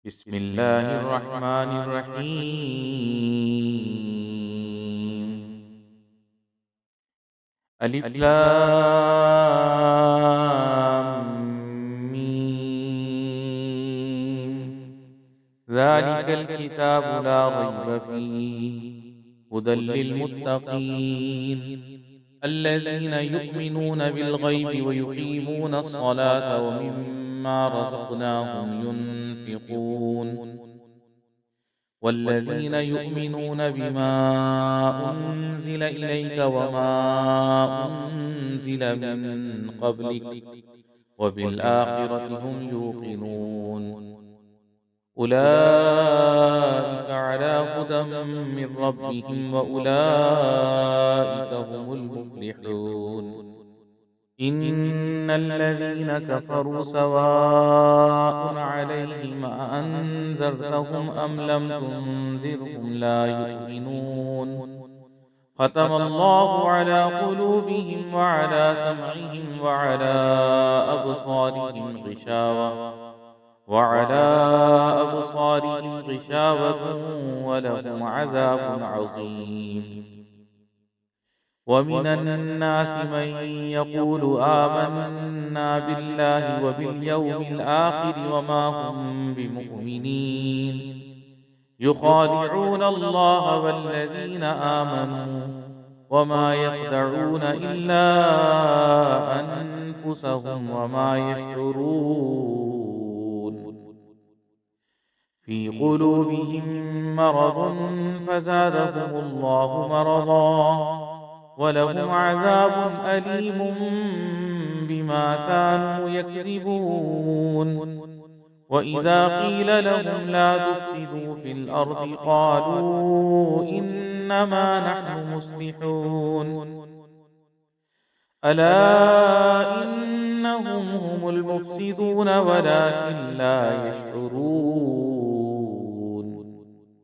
بسم الله الرحمن الرحيم. ألف لام ميم. ذلك الكتاب لا ريب فيه هدى للمتقين الذين يؤمنون بالغيب ويقيمون الصلاة ومما رزقناهم ينفقون والذين يؤمنون بما أنزل إليك وما أنزل من قبلك وبالآخرة هم يوقنون أولئك على هدى من ربهم وأولئك هم المفلحون. إن الذين كفروا سواء عليهم أأنذرتهم أم لم تنذرهم لا يؤمنون. ختم الله على قلوبهم وعلى سمعهم وعلى أبصارهم غشاوة ولهم عذاب عظيم. ومن الناس من يقول آمنا بالله وباليوم الآخر وما هم بمؤمنين يخادعون الله والذين آمنوا وما يخدعون إلا أنفسهم وما يشعرون. في قلوبهم مرض فزادهم الله مرضا ولهم عذاب أليم بما كانوا يكذبون. وإذا قيل لهم لا تفسدوا في الأرض قالوا إنما نحن مصلحون. ألا إنهم هم المفسدون ولكن لا يشعرون.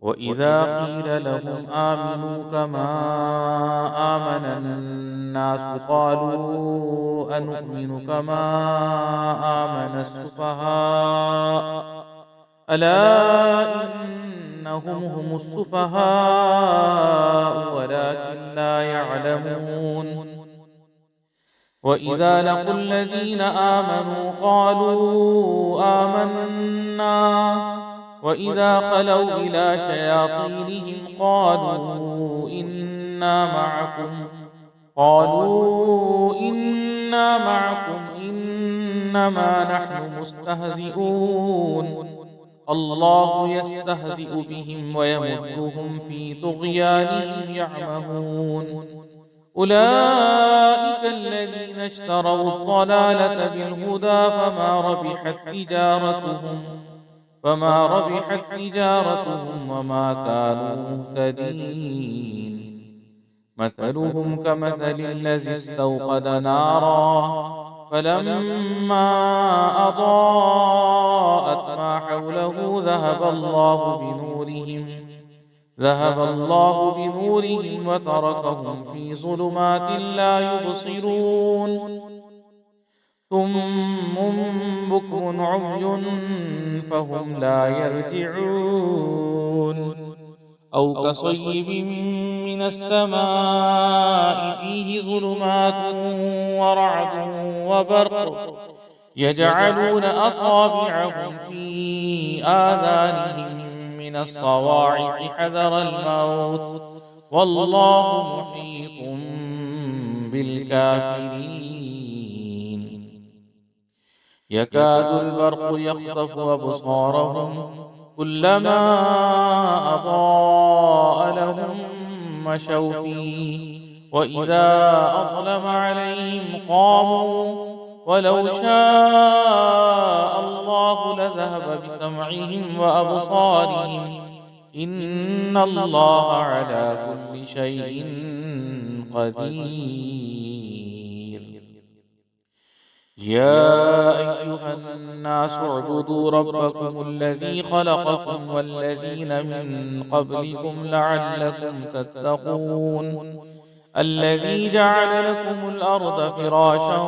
وإذا قيل لهم آمنوا كما آمن الناس قالوا أنؤمن كما آمن السفهاء. ألا إنهم هم السفهاء ولكن لا يعلمون. وإذا لقوا الذين آمنوا قالوا آمنا وإذا خلوا إلى شياطينهم قالوا إنا معكم إنما نحن مستهزئون. الله يستهزئ بهم ويمدهم في طغيانهم يعمهون. أولئك الذين اشتروا الضلالة بالهدى فما ربحت تجارتهم وما كانوا مهتدين. مثلهم كمثل الذي استوقد نارا فلما أضاءت ما حوله ذهب الله بنورهم وتركهم في ظلمات لا يبصرون. ثم بكم عمي فهم لا يرجعون. أو كصيب من السماء فيه ظلمات ورعد وبرق يجعلون أصابعهم في آذانهم من الصواعق حذر الموت والله محيط بالكافرين. يكاد البرق يخطف أبصارهم كلما أضاء لهم مشوا فيه وإذا أظلم عليهم قاموا ولو شاء الله لذهب بسمعهم وأبصارهم إن الله على كل شيء قدير. يا أيها الناس اعبدوا ربكم الذي خلقكم والذين من قبلكم لعلكم تتقون. الذي جعل لكم الأرض فراشا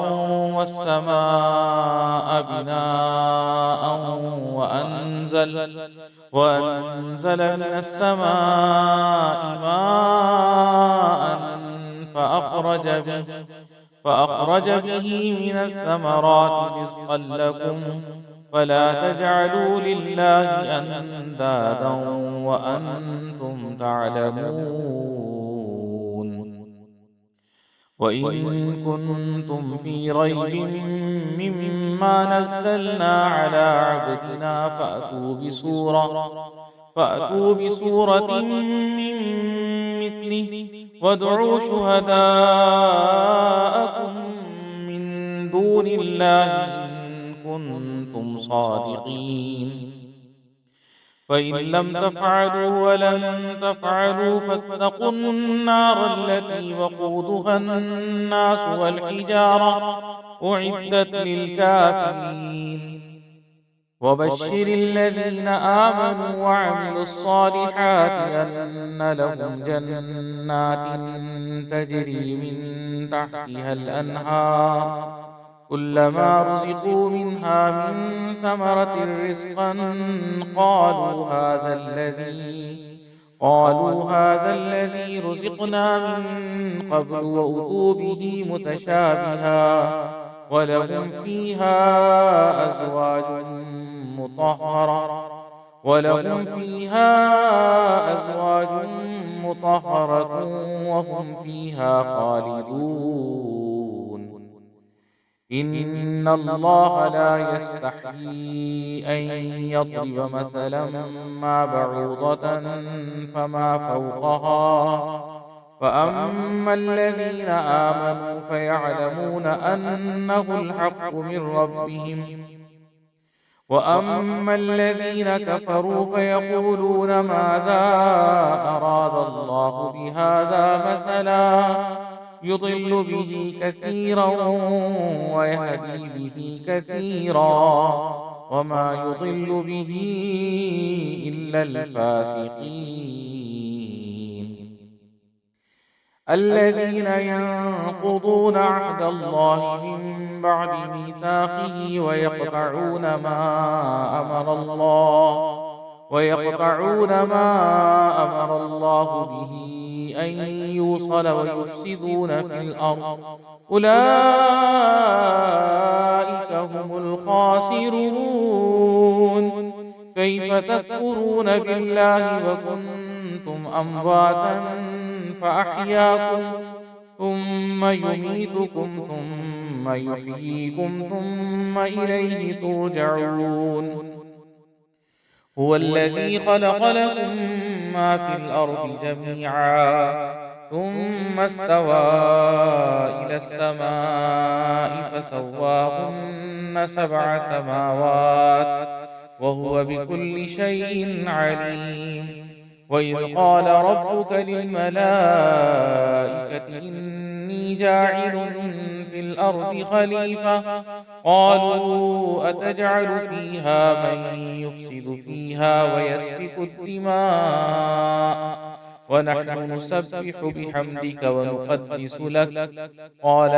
والسماء بناء وأنزل من السماء ماء فأخرج به من الثمرات رزقا لكم فلا تجعلوا لله أندادا وأنتم تعلمون. وإن كنتم في ريب مما نزلنا على عبدنا فأتوا بسورة من مثله وادعوا شهداءكم من دون الله إن كنتم صادقين. فإن لم تفعلوا ولن تفعلوا فاتقوا النار التي وقودها الناس والحجارة أعدت للكافرين. وبشر الذين آمنوا وعملوا الصالحات أن لهم جنات تجري من تحتها الأنهار كلما رزقوا منها من ثمرة رزقا قالوا هذا الذي رزقنا من قبل وأتوا به متشابها ولهم فيها أزواج مطهرة وهم فيها خالدون. إن الله لا يستحيي أن يضرب مثلا ما بعوضة فما فوقها فأما الذين آمنوا فيعلمون أنه الحق من ربهم وأما الذين كفروا فيقولون ماذا أراد الله بهذا مثلا يضل به كثيرا ويهدي به كثيرا وما يضل به إلا الفاسقين الذين ينقضون عهد الله من بعد ميثاقه ويقطعون ما أمر الله به أن يوصل ويفسدون في الأرض أولئك هم الخاسرون. كيف تكفرون بالله وكنتم أمواتا فأحياكم ثم يميتكم ثم يحييكم ثم إليه ترجعون. هو الذي خلق لكم ما في الأرض جميعا ثم استوى إلى السماء فسواهن 7 سماوات وهو بكل شيء عليم. وإذ قال ربك للملائكة إني جاعل في الأرض خليفة قالوا أتجعل فيها من يفسد فيها ويسفك الدماء ونحن نسبح بحمدك ونقدس لك قال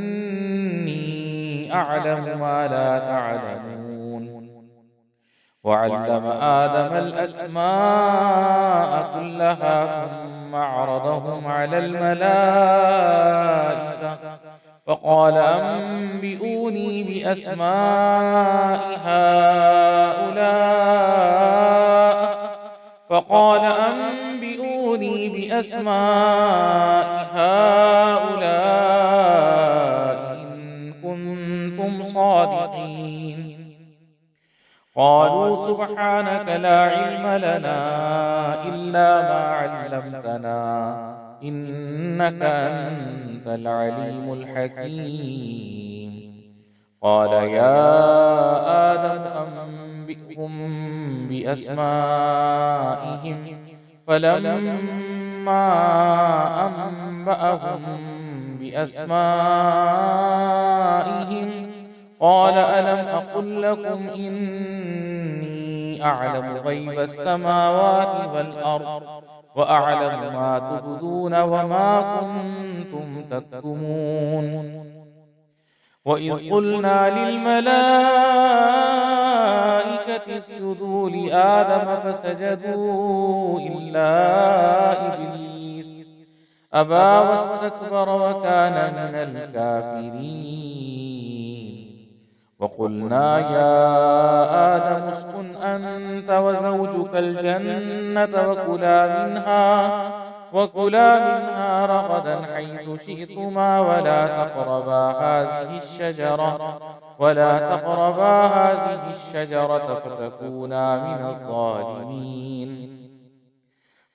إني أعلم ما لا تعلمون. وعلم آدم الأسماء كلها ثم عرضهم على الملائكة فقال أنبئوني بأسماء هؤلاء إن كنتم صادقين. قالوا سبحانك لا علم لنا إلا ما علمتنا إنك أنت العليم الحكيم. قال يا آدم أنبئهم بأسمائهم فلما أنبأهم بأسمائهم قال ألم أقل لكم إني أعلم غيب السماوات والأرض وأعلم ما تبدون وما كنتم تكتمون. وإذ قلنا للملائكة اسجدوا لآدم فسجدوا إلا إبليس أبى واستكبر وكان من الكافرين. وقلنا يا آدم اسكن أنت وزوجك الجنة وكلا منها رغدا حيث شئتما ولا تقربا هذه الشجرة فتكونا من الظالمين.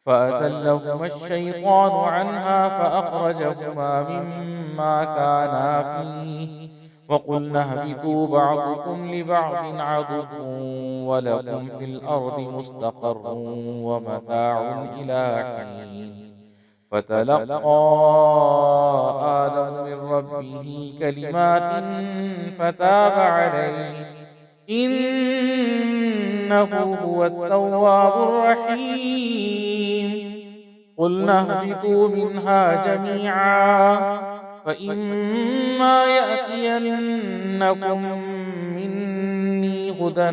فأزلهما الشيطان عنها فأخرجهما مما كانا فيه وقلنا اهبطوا بعضكم لبعض عدو ولكم في الأرض مستقر ومتاع إلى حين. فتلقى آدم من ربه كلمات فتاب عليه إنه هو التواب الرحيم. قلنا اهبطوا منها جميعا فإما يأتينكم مني هدى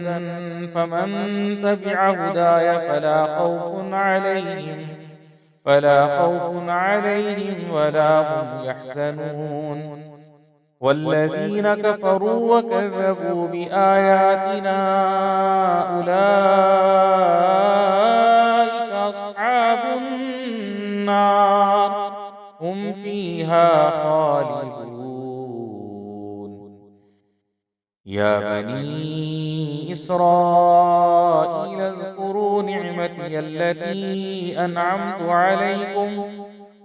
فمن تبع هداي فلا خوف عليهم ولا هم يحزنون. والذين كفروا وكذبوا بآياتنا أولئك أصحاب النار هم فيها خالدون. يا بني إسرائيل اذكروا نعمتي التي أنعمت عليكم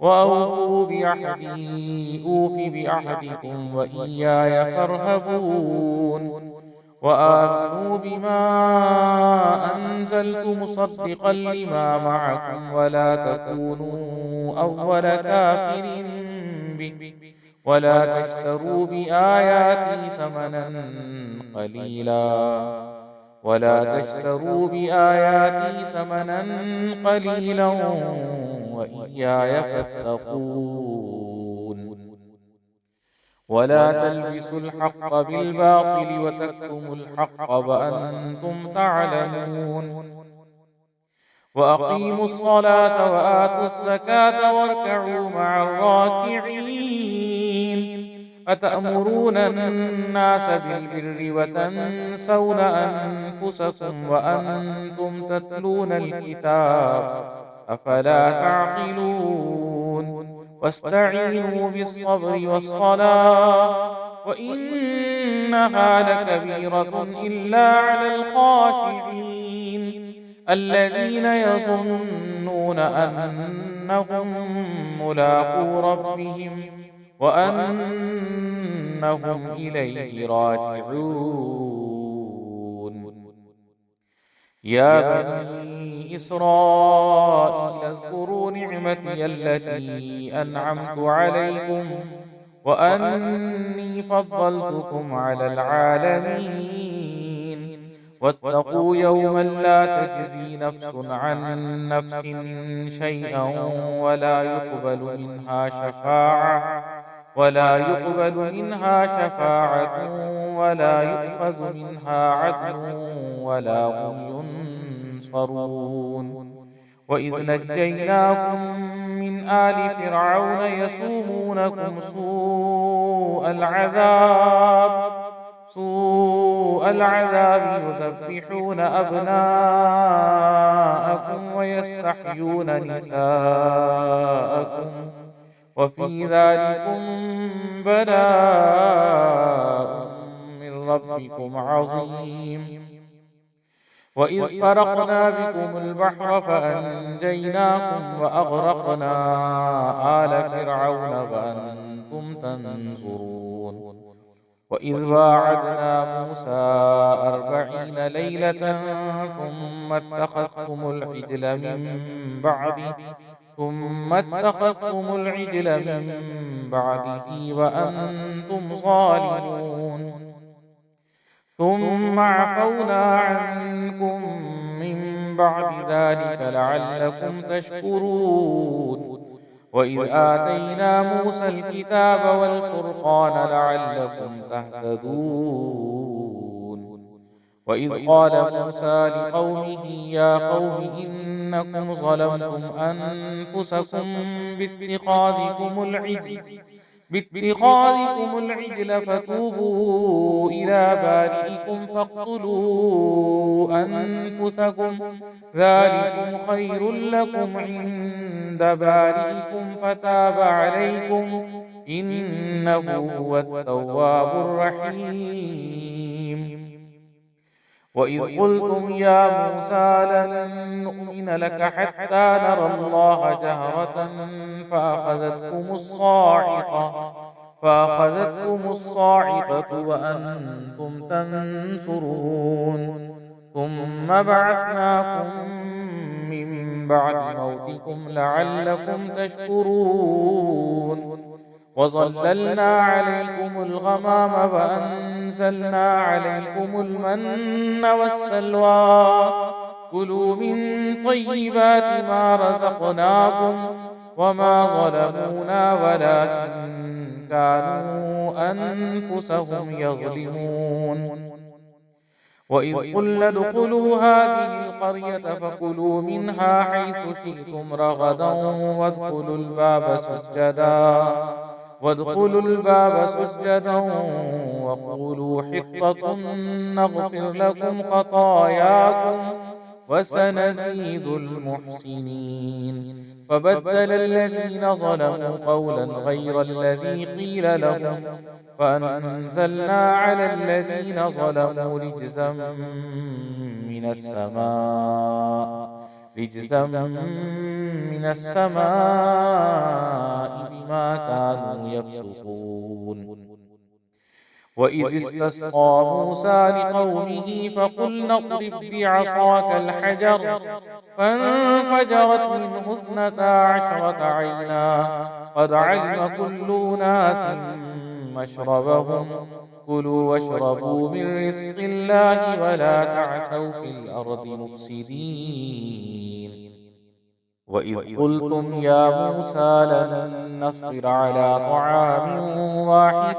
وأوفوا بعهدي أوف بعهدكم وإياي فارهبون. وآمنوا بما أنزلت مصدقا لما معكم ولا تكونوا أول كافر به ولا تشتروا بآياتي ثمنا قليلا وإياي فاتقون. ولا تلبسوا الحق بالباطل وتكتموا الحق وأنتم تعلمون. وأقيموا الصلاة وآتوا الزكاة واركعوا مع الراكعين. أتأمرون الناس بالبر وتنسون أنفسكم وأنتم تتلون الكتاب أفلا تعقلون. واستعينوا بالصبر والصلاة وإنها لكبيرة إلا على الخاشعين الذين يظنون أنهم ملاقو ربهم وأنهم إليه راجعون. يا بني إسرائيل اذكروا نعمتي التي أنعمت عليكم وأني فضلتكم على العالمين. واتقوا يوما لا تجزي نفس عن نفس شيئا ولا يقبل منها شفاعة ولا يؤخذ منها عدل ولا هم ينصرون. وإذ نجيناكم من آل فرعون يسومونكم سوء العذاب يذبحون أبناءكم ويستحيون نساءكم وفي ذلكم بلاء من ربكم عظيم. وإذ فرقنا بكم البحر فأنجيناكم وأغرقنا آل فرعون وأنتم تنظرون. وإذ واعدنا موسى 40 ليلة ثم اتخذتم العجل من بعده وأنتم ظالمون. ثم عفونا عنكم من بعد ذلك لعلكم تشكرون وإذ آتينا موسى الكتاب والفرقان لعلكم تهتدون وإذ قال موسى لقومه يا قوم إنكم ظلمتم أنفسكم باتخاذكم العجل فتوبوا إلى بارئكم فاقتلوا أنفسكم ذلكم خير لكم عند بارئكم فتاب عليكم إنه هو التواب الرحيم وإذ قلتم يا موسى لن نؤمن لك حتى نرى الله جهرة فأخذتكم الصاعقة وأنتم تنظرون ثم بعثناكم من بعد موتكم لعلكم تشكرون وظللنا عليكم الغمام وأنزلنا عليكم المن والسلوى كلوا من طيبات ما رزقناكم وما ظلمونا ولكن كانوا أنفسهم يظلمون وإذ قلنا ادخلوا هذه القرية فكلوا منها حيث شئتم رغدا وادخلوا الباب سجدا وقولوا حطة نغفر لكم خطاياكم وسنزيد المحسنين فبدل الذين ظلموا قولا غير الذي قيل لهم فأنزلنا على الذين ظلموا رجزا من السماء بما كانوا يفسقون وإذ استسقى موسى لقومه فقلنا اضرب بعصاك الحجر فانفجرت منه 12 عينا قد علم كل أناس مشربهم كلوا واشربوا من رزق الله ولا تعثوا في الأرض مفسدين وإذ قلتم يا موسى لن نصبر على طعام واحد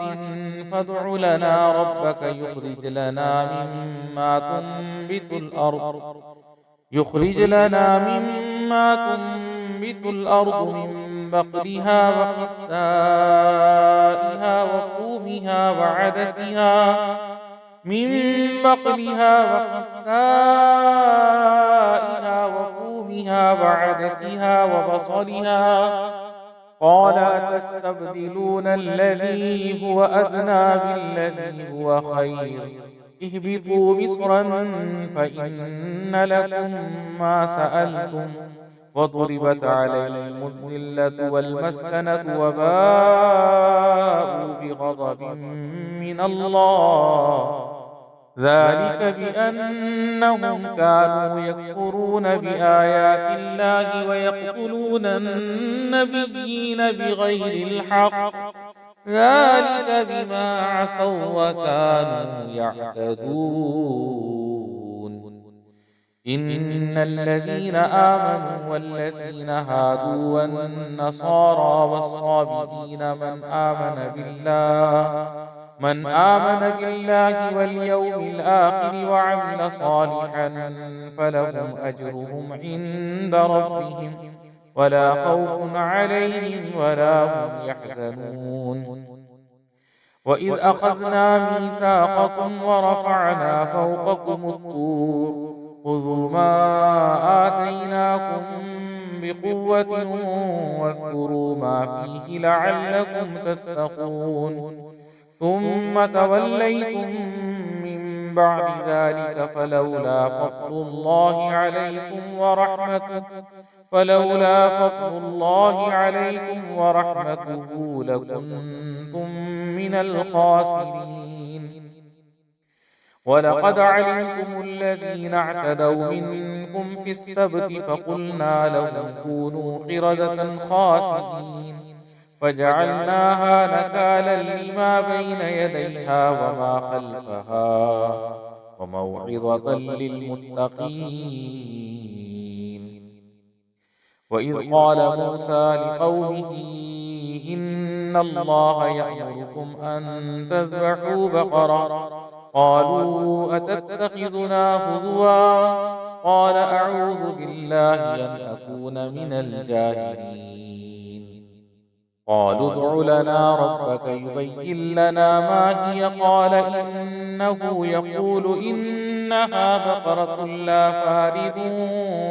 فادع لنا ربك يخرج لنا مما تنبت الأرض من بقلها وقثائها وفومها وعدسها وبصلها قال أتستبدلون الذي هو أدنى بالذي هو خير اهبطوا مصرا فإن لكم ما سألتم وضربت عليهم الذلة والمسكنة وباءوا بغضب من الله ذلك بأنهم كانوا يكفرون بآيات الله ويقتلون النبيين بغير الحق ذلك بما عصوا وكانوا يعتدون إن الذين آمنوا والذين هادوا والنصارى والصابئين من آمن بالله واليوم الآخر وعمل صالحا فلهم أجرهم عند ربهم ولا خوف عليهم ولا هم يحزنون وإذ أخذنا ميثاقكم ورفعنا فوقكم الطور خذوا ما آتيناكم بقوة واذكروا ما فيه لعلكم تتقون ثم توليتم من بعد ذلك فلولا فضل الله عليكم ورحمته لكنتم من الخاسرين ولقد علمتم الذين اعتدوا منكم في السبت فقلنا لهم كونوا قردة خاسئين فجعلناها نكالا لما بين يديها وما خلفها وموعظة للمتقين. وإذ قال موسى لقومه إن الله يأمركم أن تذبحوا بقرة قالوا أتتخذنا هزوا قال أعوذ بالله أن أكون من الجاهلين. قالوا ادع لنا ربك يبين لنا ما هي قال إنه يقول إنها بقرة لا فارض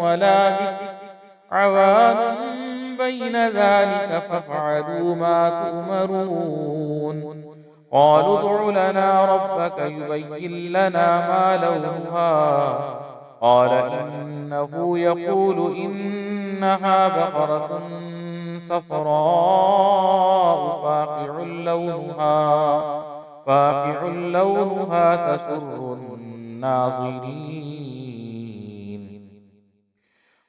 ولا بكر عوان بين ذلك فافعلوا ما تؤمرون. قالوا ادع لنا ربك يبين لنا ما لونها قال إنه يقول إنها بقرة صفراء فاقع لونها تسر الناظرين.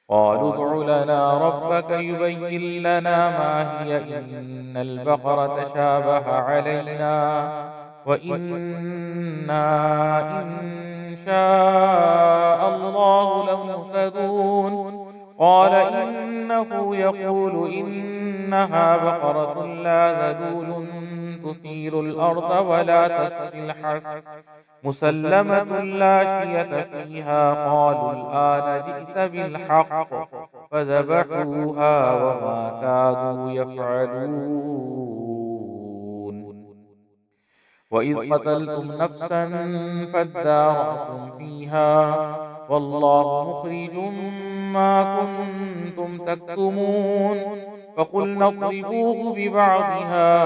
قالوا ادع لنا ربك يبين لنا ما هي إن البقرة تشابه علينا وإنا إن شاء الله لمهتدون. قال إنه يقول إنها بقرة لا ذلول تثير الأرض ولا تسقي الحرث مسلمة لا شية فيها. قالوا الآن جئت بالحق فذبحوها وما كادوا يفعلون. وإذ قتلتم نفسا فادارأتم فيها والله مخرج ما كنتم تكتمون. فقلنا اضربوه ببعضها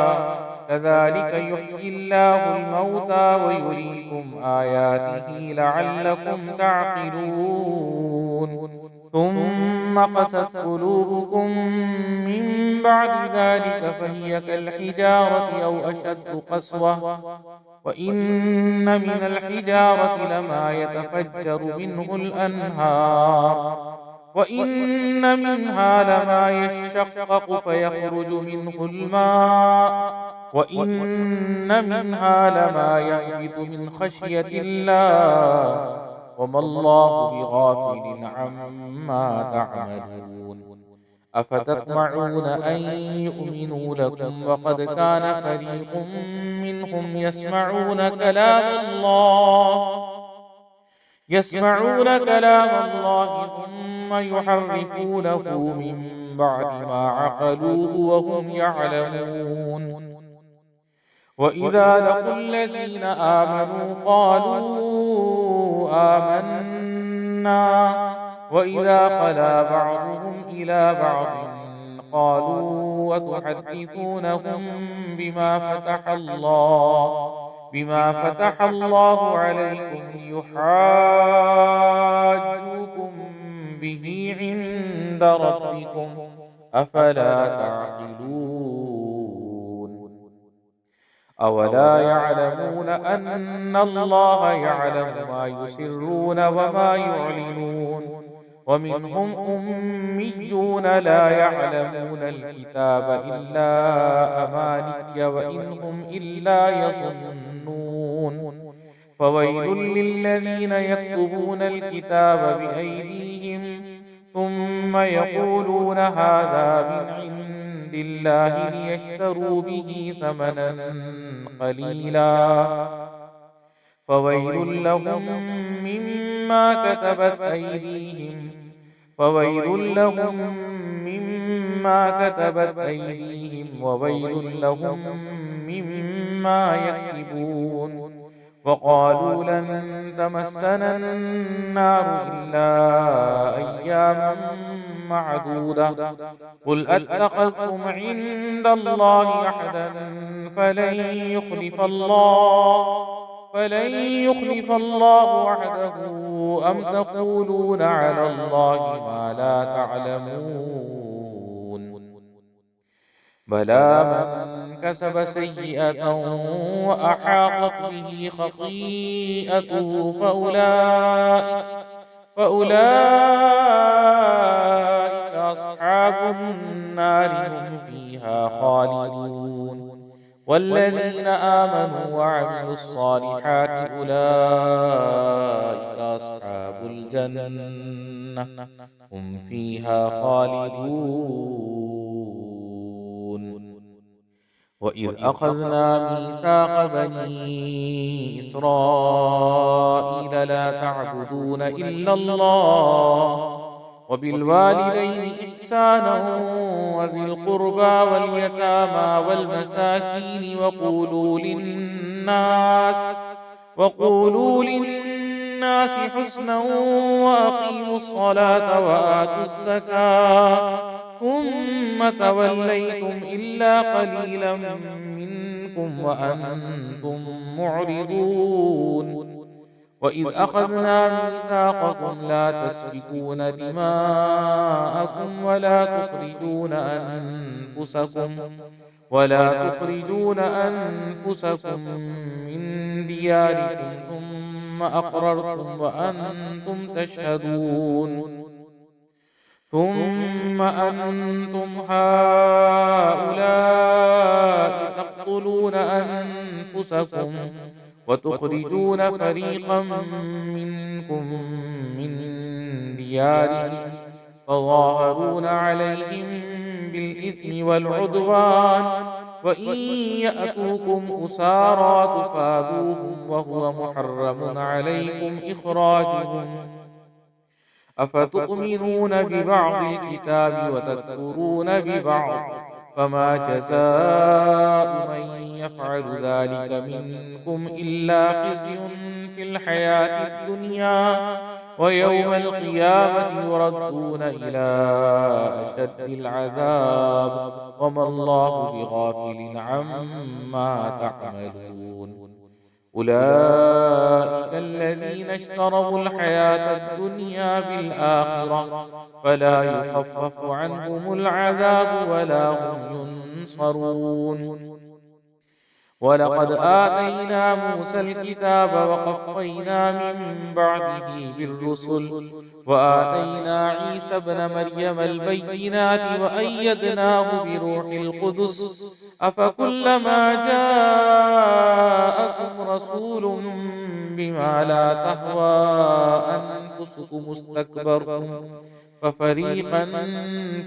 كذلك يحيي الله الموتى ويريكم آياته لعلكم تعقلون. ثم قست قلوبكم من بعد ذلك فهي كالحجارة أو أشد قسوة وإن من الحجارة لما يتفجر منه الأنهار وإن منها لما يشقق فيخرج منه الماء وإن منها لما يهبط من خشية الله وما الله بغافل عما تعملون. أفتطمعون أن يؤمنوا لكم وقد كان فريق منهم يسمعون كلام الله ثم يحرفونه من بعد ما عقلوه وهم يعلمون. وإذا لقوا الذين آمنوا قالوا آمنا وإذا خلا بعضهم إلى بعض قالوا وتحدثونهم بما فتح الله عليكم ليحاجوكم به عند ربكم أفلا تعقلون. أولا يعلمون أن الله يعلم ما يسرون وما يعلنون. ومنهم أميون لا يعلمون الكتاب إلا أماني وإن هم إلا يظنون. فويل للذين يكتبون الكتاب بأيديهم ثم يقولون هذا من عند الله ليشتروا به ثمنا قليلا فويل لهم مما كتبت أيديهم وويل لهم مما يكسبون. وقالوا لن تمسنا النار إلا أياما معدودة قل أتخذتم عند الله أحدا فلن يخلف الله وعده أم تقولون على الله ما لا تعلمون. بلى من كسب سيئة وأحاطت به خطيئته فأولئك أصحاب النار هم فيها خالدون. والذين آمنوا وعملوا الصالحات أولئك أصحاب الجنة هم فيها خالدون. وإذ أخذنا ميثاق بني إسرائيل لا تعبدون إلا الله وبالوالدين إحسانا وذي القربى واليتامى والمساكين وقولوا للناس حسنا وأقيموا الصلاة وآتوا الزكاة ثم توليتم إلا قليلا منكم وأنتم معرضون. وإذ أخذنا ميثاقكم لا تسفكون دماءكم ولا تخرجون أنفسكم من دياركم ثم أقررتم وأنتم تشهدون. ثم أنتم هؤلاء تقتلون أنفسكم وتخرجون فريقا منكم من ديارهم تظاهرون عليهم بالإثم والعدوان وإن يأتوكم أسارى تفادوهم وهو محرم عليكم إخراجهم. أفتؤمنون ببعض الكتاب وتكفرون ببعض فما جزاء من يفعل ذلك منكم إلا خزي في الحياة الدنيا ويوم القيامة يردون إلى أشد العذاب وما الله بغافل عما تعملون. أولئك الذين اشتروا الحياة الدنيا بالآخرة فلا يخفف عنهم العذاب ولا هم ينصرون. ولقد آتينا موسى الكتاب وقفينا من بعده بالرسل وآتينا عيسى ابن مريم البينات وأيدناه بروح القدس أفكلما جاءكم رسول بما لا تهوى أنفسكم استكبرتم ففريقا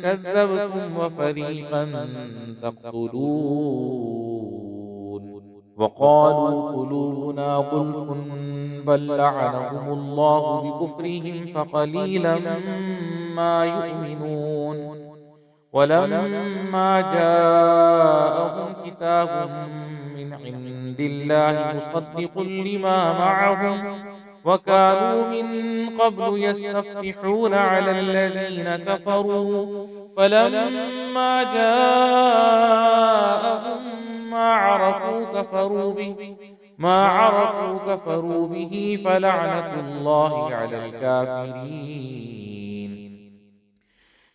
كذبتم وفريقا تقتلون. وقالوا قلوبنا غلف بل لعنهم الله بكفرهم فقليلا ما يؤمنون. ولما جاءهم كتاب من عند الله مصدق لما معهم وكانوا من قبل يستفتحون على الذين كفروا فلما جاءهم ما عرفوا كفروا به فلعنة الله على الكافرين.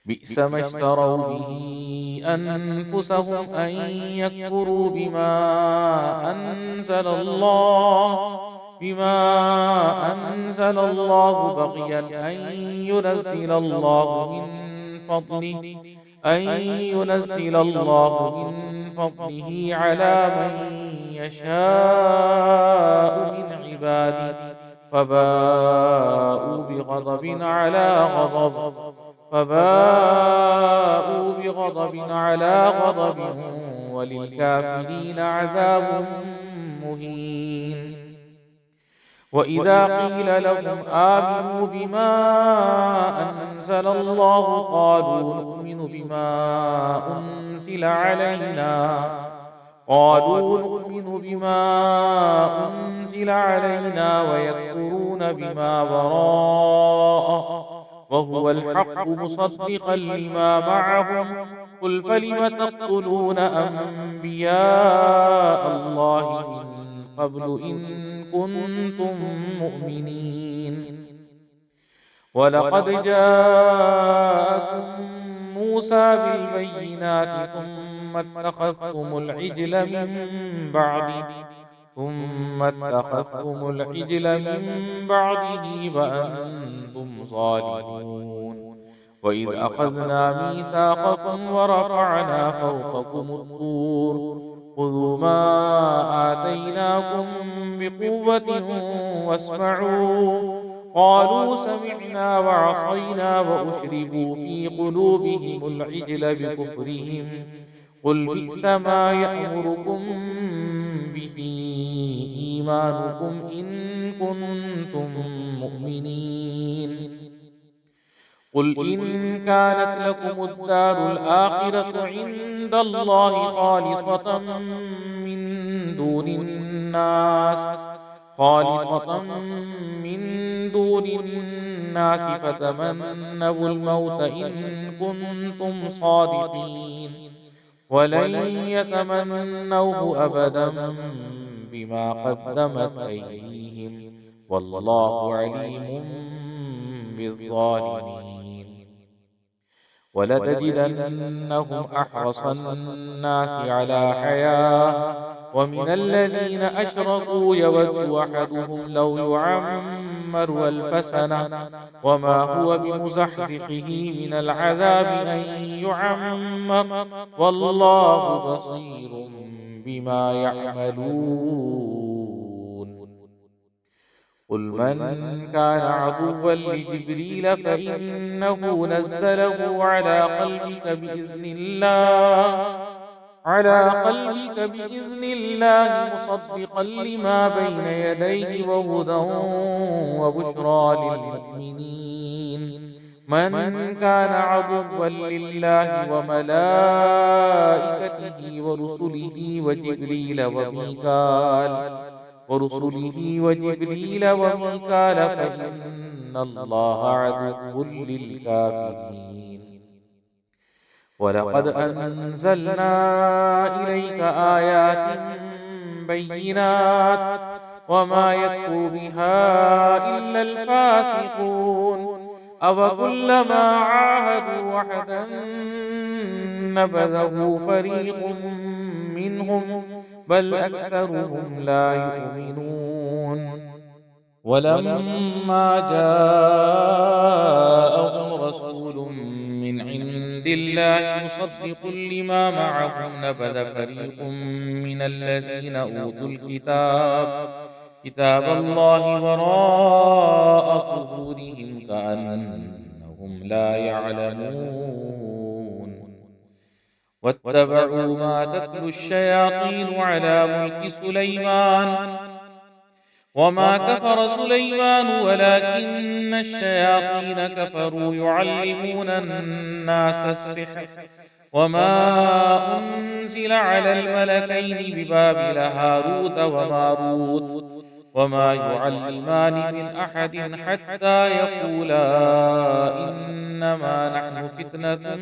بئس ما اشتروا به أنفسهم أن يكفروا بما أنزل الله بغيا أن ينزل الله من فضله على من يشاء من عباده فباءوا بغضب على غضب وللكافرين عذاب مهين. وإذا قيل لهم آمنوا بما أنزل الله قالوا نؤمن بما أنزل علينا ويكفرون بما وراءه وهو الحق مصدقا لما معهم قل فلم تقتلون أنبياء الله من قبل إن كنتم مؤمنين. ولقد جاءكم موسى بالبينات ثم اتخذتم العجل من بعده وأنتم ظالمون. وإذ أخذنا ميثاقكم ورفعنا فوقكم الطور خذوا ما آتيناكم بقوة واسمعوا. قالوا سمعنا وعصينا وأشربوا في قلوبهم العجل بكفرهم. قل بئس ما يأمركم به إيمانكم إن كنتم مؤمنين. قل إن كانت لكم الدار الآخرة عند الله خالصة من دون الناس فتمنوا الموت إن كنتم صادقين. ولن يتمنوه أبدا بما قدمت أيديهم والله عليم بالظالمين. ولتجدنهم أحرص الناس على حياة ومن الذين أشركوا يود أحدهم لو يعمر ألف سنة وما هو بمزحزحه من العذاب أن يعمر والله بصير بما يعملون. قل من كان عدوا لجبريل فإنه نزله على قلبك بإذن الله مصدقا لما بين يديه وهدى وبشرى للمؤمنين. من كان عدوا لله وملائكته ورسله وجبريل وميكال فإن الله عدو للكافرين. ولقد أنزلنا إليك آيات بينات وما يكفر بها إلا الفاسقون. أفكلما عاهدوا وحدا نبذه فريق منهم بل أكثرهم لا يؤمنون. ولما جاءهم رسول من عند الله مصدق لما معهم نبذ فريق من الذين أوتوا كتاب الله وراء ظهورهم كأنهم لا يعلمون. واتبعوا ما تتلو الشياطين على ملك سليمان وما كفر سليمان ولكن الشياطين كفروا يعلمون الناس السحر وما أنزل على الملكين ببابل هاروت وماروت وما يعلمان من أحد حتى يقولا إنما نحن فتنة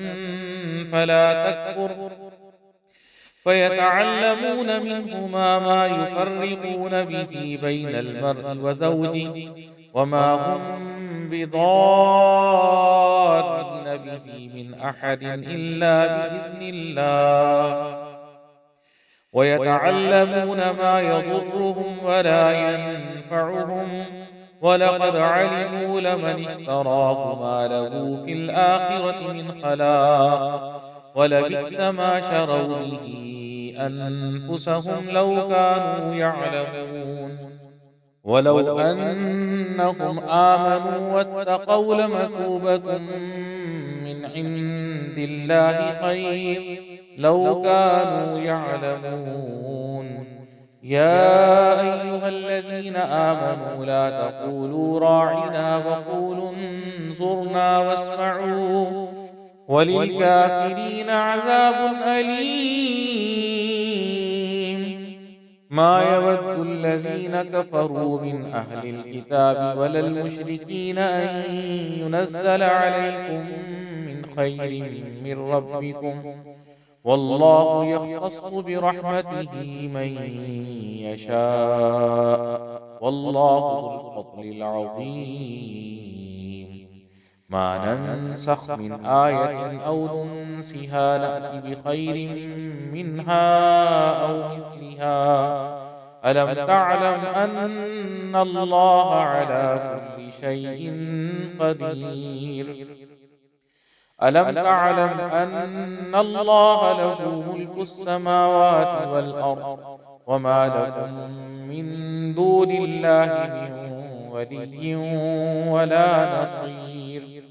فلا تكفر فيتعلمون منهما ما يفرقون به بين المرء وزوجه وما هم بضارين به من أحد إلا بإذن الله ويتعلمون ما يضرهم ولا ينفعهم ولقد علموا لمن اشتراه ما له في الآخرة من خلاق ولبئس ما شروا به أنفسهم لو كانوا يعلمون. ولو أنهم آمنوا واتقوا لمثوبة من عند الله خير لو كانوا يعلمون. يا أيها الذين آمنوا لا تقولوا راعنا وقولوا انظرنا واسمعوا وللكافرين عذاب أليم. ما يود الذين كفروا من أهل الكتاب ولا المشركين أن ينزل عليكم من خير من ربكم والله يختص برحمته من يشاء والله ذو الفضل العظيم. ما ننسخ من آية أو ننسها نأت بخير منها أو مثلها. ألم تعلم أن الله على كل شيء قدير. ألم تعلم أن الله له ملك السماوات والأرض وما لكم من دون الله من ولي ولا نصير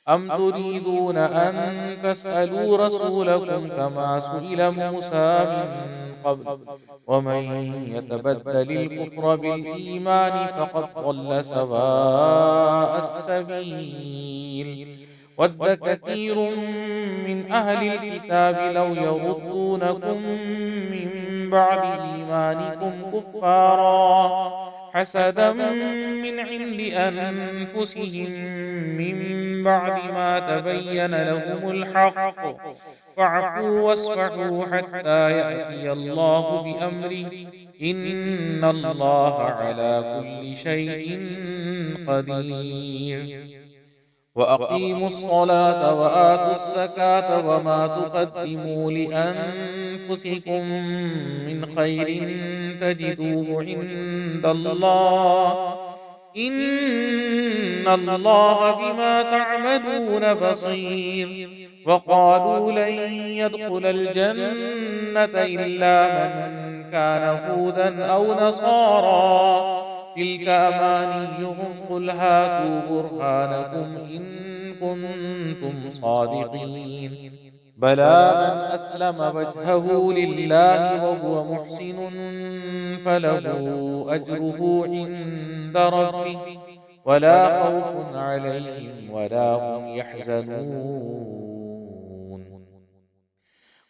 أم تريدون أن تسألوا رسولكم كما سئل موسى من قبل ومن يتبدل الكفر بالإيمان فقد ضل سواء السبيل ود كثير من أهل الكتاب لو يردونكم من بعد إيمانكم كفارا حسدا من عند أنفسهم من بعد ما تبين لهم الحق فاعفوا واصفحوا حتى يأتي الله بأمره إن الله على كل شيء قدير وأقيموا الصلاة وآتوا الزكاة وما تقدموا لأنفسكم من خير تجدوه عند الله إن الله بما تعملون بصير وقالوا لن يدخل الجنة إلا من كان هودا أو نصارى تلك أمانيهم قل هاتوا برهانكم إن كنتم صادقين بلى من أسلم وجهه لله وهو محسن فله أجره عند ربه ولا خوف عليهم ولا هم يحزنون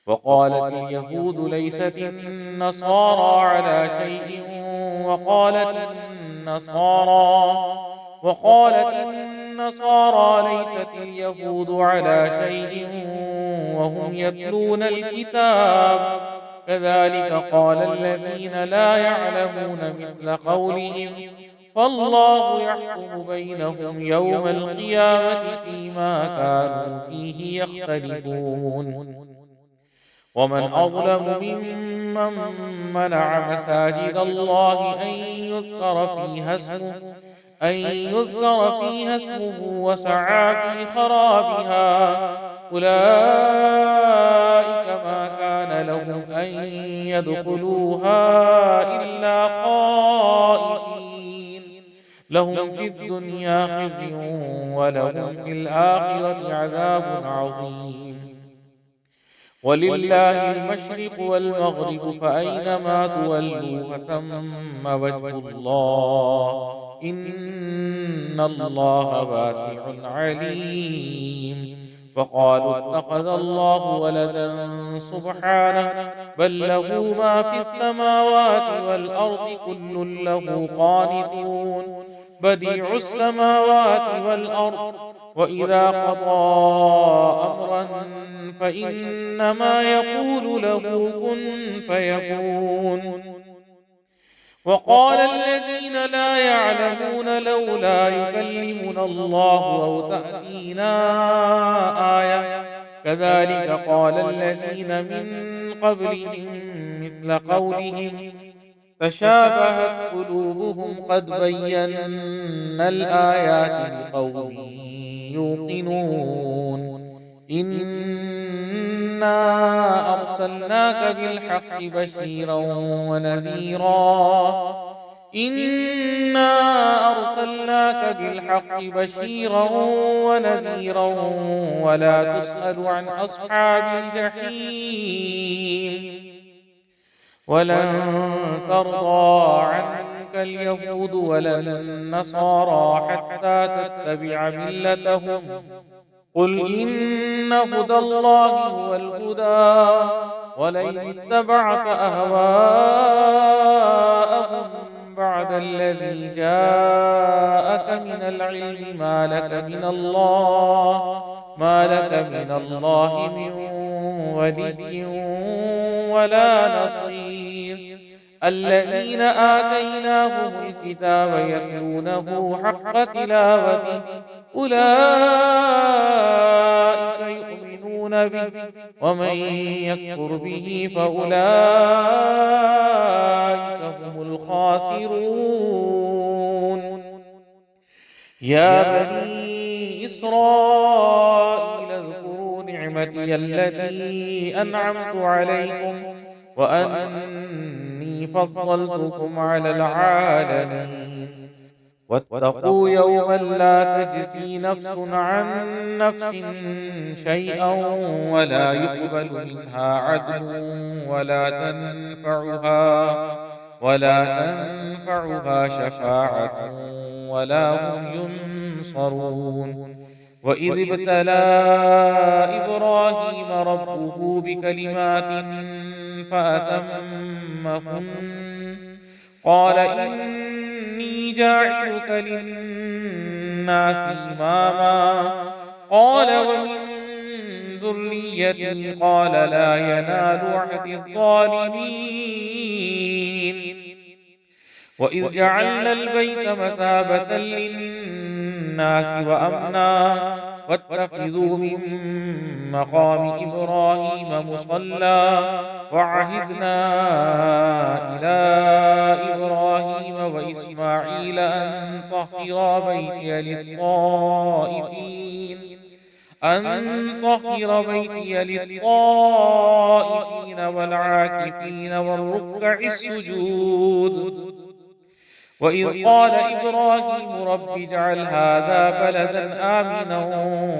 وقالت اليهود ليست النصارى على شيء وقالت النصارى ليست اليهود على شيء وهم يتلون الكتاب كذلك قال الذين لا يعلمون مثل قولهم فالله يحكم بينهم يوم القيامة فيما كانوا فيه يختلفون ومن أظلم ممن منع مساجد الله أن يذكر فيها اسمه وسعى في خرابها أولئك ما كان لهم أن يدخلوها إلا خائفين لهم في الدنيا خزي ولهم في الآخرة عذاب عظيم ولله المشرق والمغرب فأينما تولوا فثم وجه الله إن الله واسع عليم فقالوا اتخذ الله ولدا سبحانه بل له ما في السماوات والأرض كل له قانتون بديع السماوات والأرض وإذا قضى أمرا فإنما يقول له كن فيكون وقال الذين لا يعلمون لولا يكلمنا الله أو تأتينا آية كذلك قال الذين من قبلهم مثل قولهم تشابهت قلوبهم قد بينا الآيات لقوم يوقنون إنا أرسلناك بالحق بشيرا ونذيرا ولا تسأل عن أصحاب الجحيم ولن ترضى عنك اليهود ولا النصارى حتى تتبع ملتهم قل إن هدى الله هو الهدى ولئن اتبعت أهواءهم بعد الذي جاءك من العلم ما لك من الله من ولي ولا نصير الذين آتيناهم الكتاب يتلونه حق تلاوته أولئك يؤمنون به ومن يكفر به فأولئك هم الخاسرون يا بني إسرائيل نعمتي التي أنعمت عليكم وأني فضلتكم على العالمين. واتقوا يوما لا تجزي نفس عن نفس شيئا ولا يقبل منها عدل ولا تنفعها شفاعة ولا هم ينصرون. وإذ ابتلى إبراهيم ربه بكلمات فأتمهن قال إني جاعلك للناس إماما قال ومن ذريتي قال لا ينال عهد الظالمين. وإذ جعلنا البيت مثابة للناس وأمنا واتخذوا من مقام إبراهيم مصلى وعهدنا إلى إبراهيم وإسماعيل أن طهر بيتي للطائفين والعاكفين والركع السجود. وإذ قال إبراهيم رب اجعل هذا بلدا آمنا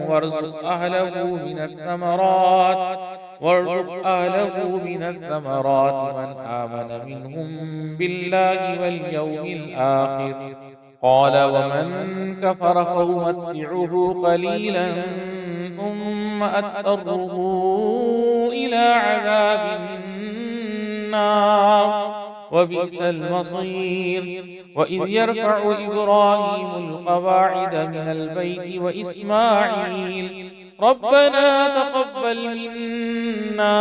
وارزق أهله من الثمرات من آمن منهم بالله واليوم الآخر قال ومن كفر فأمتعه قليلا ثم أضطره إلى عذاب النار وبئس المصير. وإذ يرفع إبراهيم القواعد من البيت وإسماعيل ربنا تقبل منا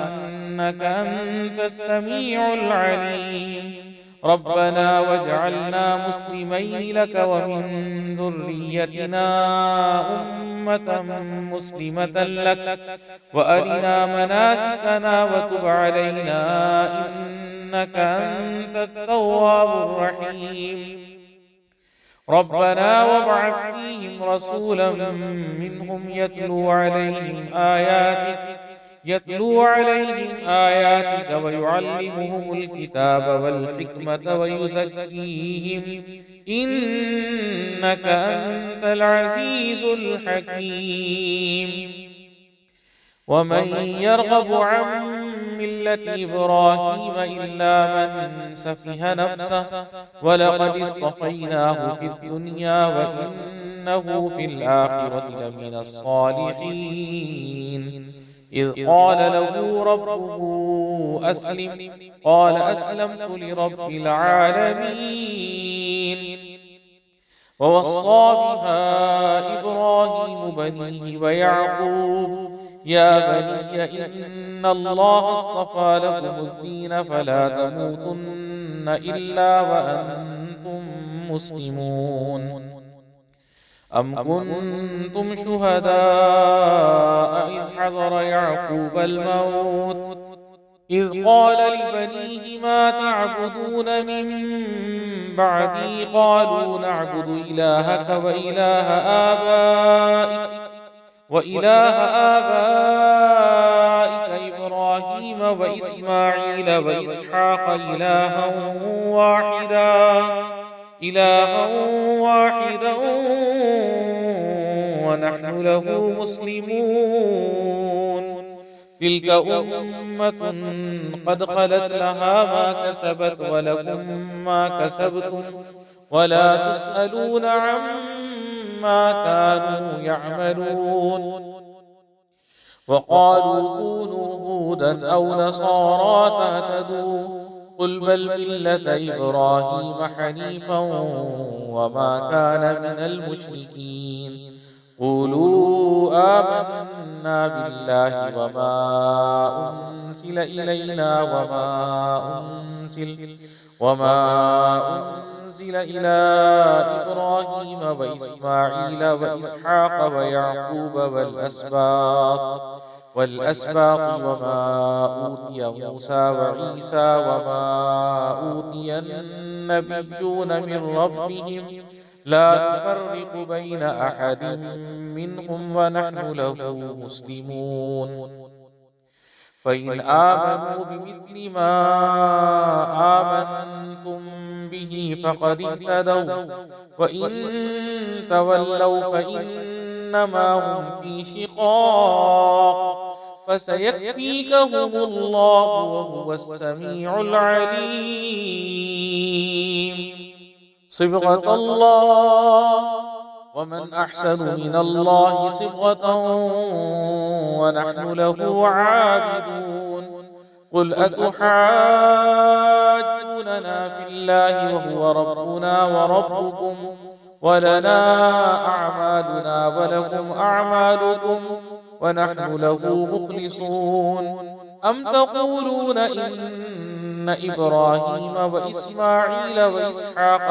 إنك أنت السميع العليم ربنا واجعلنا مسلمين لك ومن ذريتنا أمة مسلمة لك وأرنا مناسكنا وتب علينا إنك أنت التواب الرحيم ربنا وابعث فيهم رسولا منهم يتلو عليهم آياتك ويعلمهم الكتاب والحكمة ويزكيهم إنك أنت العزيز الحكيم. ومن يرغب عن ملة إبراهيم إلا من سفه نفسه ولقد اصطفيناه في الدنيا وإنه في الآخرة لمن الصالحين. إذ قال له ربه أسلم قال أسلمت لرب العالمين. ووصى بها إبراهيم بنيه ويعقوب يا بني إن الله اصطفى لكم الدين فلا تموتن إلا وأنتم مسلمون. أم كنتم شهداء إذ حضر يعقوب الموت إذ قال لبنيه ما تعبدون من بعدي قالوا نعبد إلهك وإله آبائك إبراهيم وإسماعيل وإسحاق إلها واحدا ونحن له مسلمون. تلك أمة قد خلت لها ما كسبت ولكم ما كسبتم ولا تسألون عما كانوا يعملون. وقالوا كونوا هودا أو نصارى تهتدوا قل بل ملة إبراهيم حنيفا وما كان من المشركين. قولوا آمنا بالله وما أنزل إلينا وما أنزل إلى إبراهيم وإسماعيل وإسحاق ويعقوب والأسباط وما أوتي موسى وعيسى وما أوتي النبيون من ربهم لا نفرق بين أحد منهم ونحن له مسلمون. فإن آمنوا بمثل ما آمنتم به فقد اهتدوا، وإن تولوا فإنما هم في شقاق، فسيكفيكهم الله وهو السميع العليم. صبغة الله، ومن أحسن من الله صبغة ونحن له عابدون. قل أتحاجوننا في الله وهو ربنا وربكم ولنا أعمالنا ولكم أعمالكم ونحن له مخلصون. أم تقولون إن إبراهيم وإسماعيل وإسحاق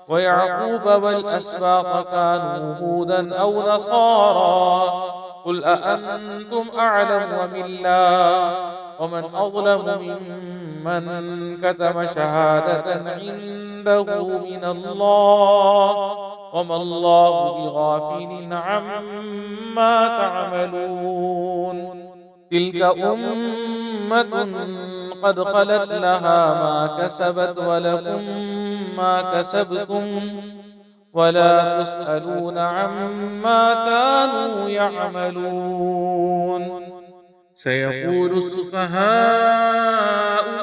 ويعقوب والأسباط كانوا هودا أو نصارى؟ قل أأنتم أعلم أم الله؟ ومن أظلم ممن كتم شهادة عنده من الله، وما الله بغافل عما تعملون. تلك أمة قد خلت لها ما كسبت ولكم ما كسبتم ولا تسألون عما كانوا يعملون. سيقول السفهاء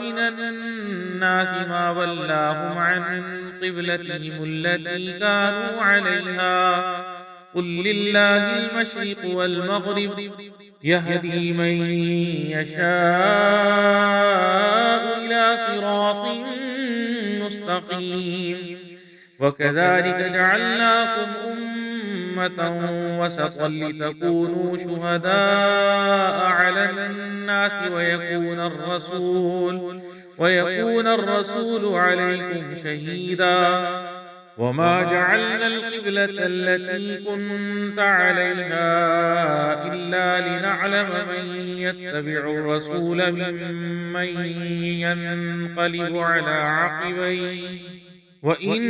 من الناس ما ولاهم عن قبلتهم التي كانوا عليها، قل لله المشرق والمغرب يهدي من يشاء إلى صراط مستقيم. وكذلك جعلناكم أمة وسطا لتكونوا شهداء على الناس ويكون الرسول عليكم شهيدا. وما جعلنا القبلة التي كنت عليها إلا لنعلم من يتبع الرسول ممن ينقلب على عقبيه، وإن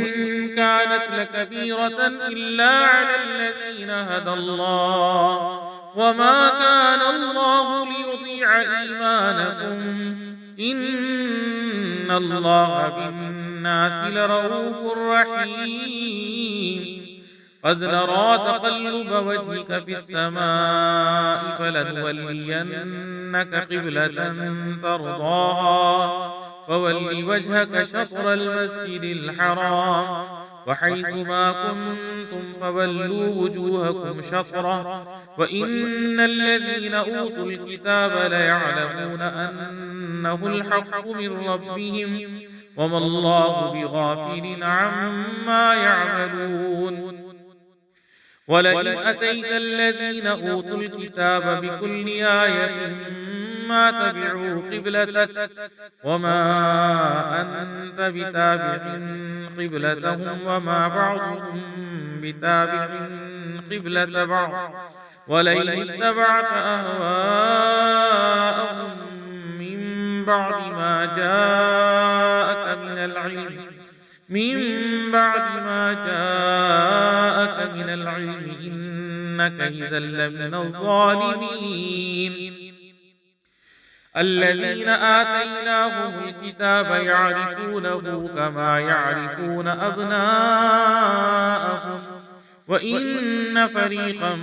كانت لكبيرة إلا على الذين هدى الله، وما كان الله ليضيع إيمانكم إن الله بالناس لرؤوف رحيم. قد نرى تقلب وجهك في السماء فلنولينك قبلة ترضاها، فول وجهك شطر المسجد الحرام، وحيث ما كنتم فولوا وجوهكم شطره، وإن الذين أوتوا الكتاب ليعلمون أنه الحق من ربهم، وما الله بغافل عما يعملون. ولئن أتيت الذين أوتوا الكتاب بكل آية ما تبعوا قبلتك، وما أنت بتابع قبلتهم وما بعضهم بتابع قبلة بعض، ولئن اتبعت أهواءهم من بعد ما جاءك من العلم إنك إذا لمن الظالمين. الذين آتيناهم الكتاب يعرفونه كما يعرفون أبناءهم، وإن فريقا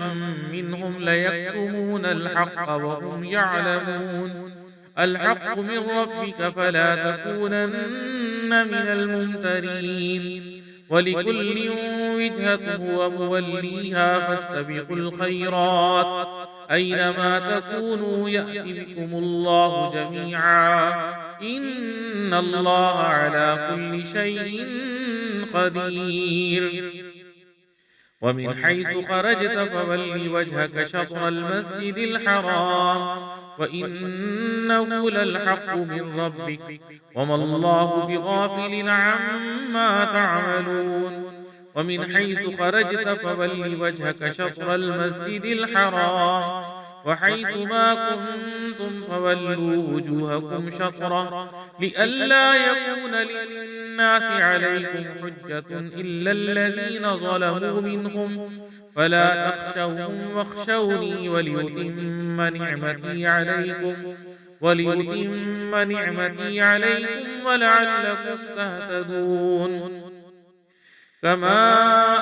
منهم ليكتمون الحق وهم يعلمون. الحق من ربك فلا تكونن من الممترين. ولكل وجهة هو موليها فاستبقوا الخيرات أينما تكونوا يأت بكم الله جميعا إن الله على كل شيء قدير. ومن حيث خرجت فول وجهك شطر المسجد الحرام وإنه للحق من ربك وما الله بغافل عما تعملون. ومن حيث خرجت فول وجهك شطر المسجد الحرام وحيث ما كنتم فولوا وجوهكم شطرة لئلا يكون للناس عليكم حجة إلا الذين ظلموا منهم فلا تخشوهم واخشوني وليتم نعمتي عليكم ولعلكم تهتدون كما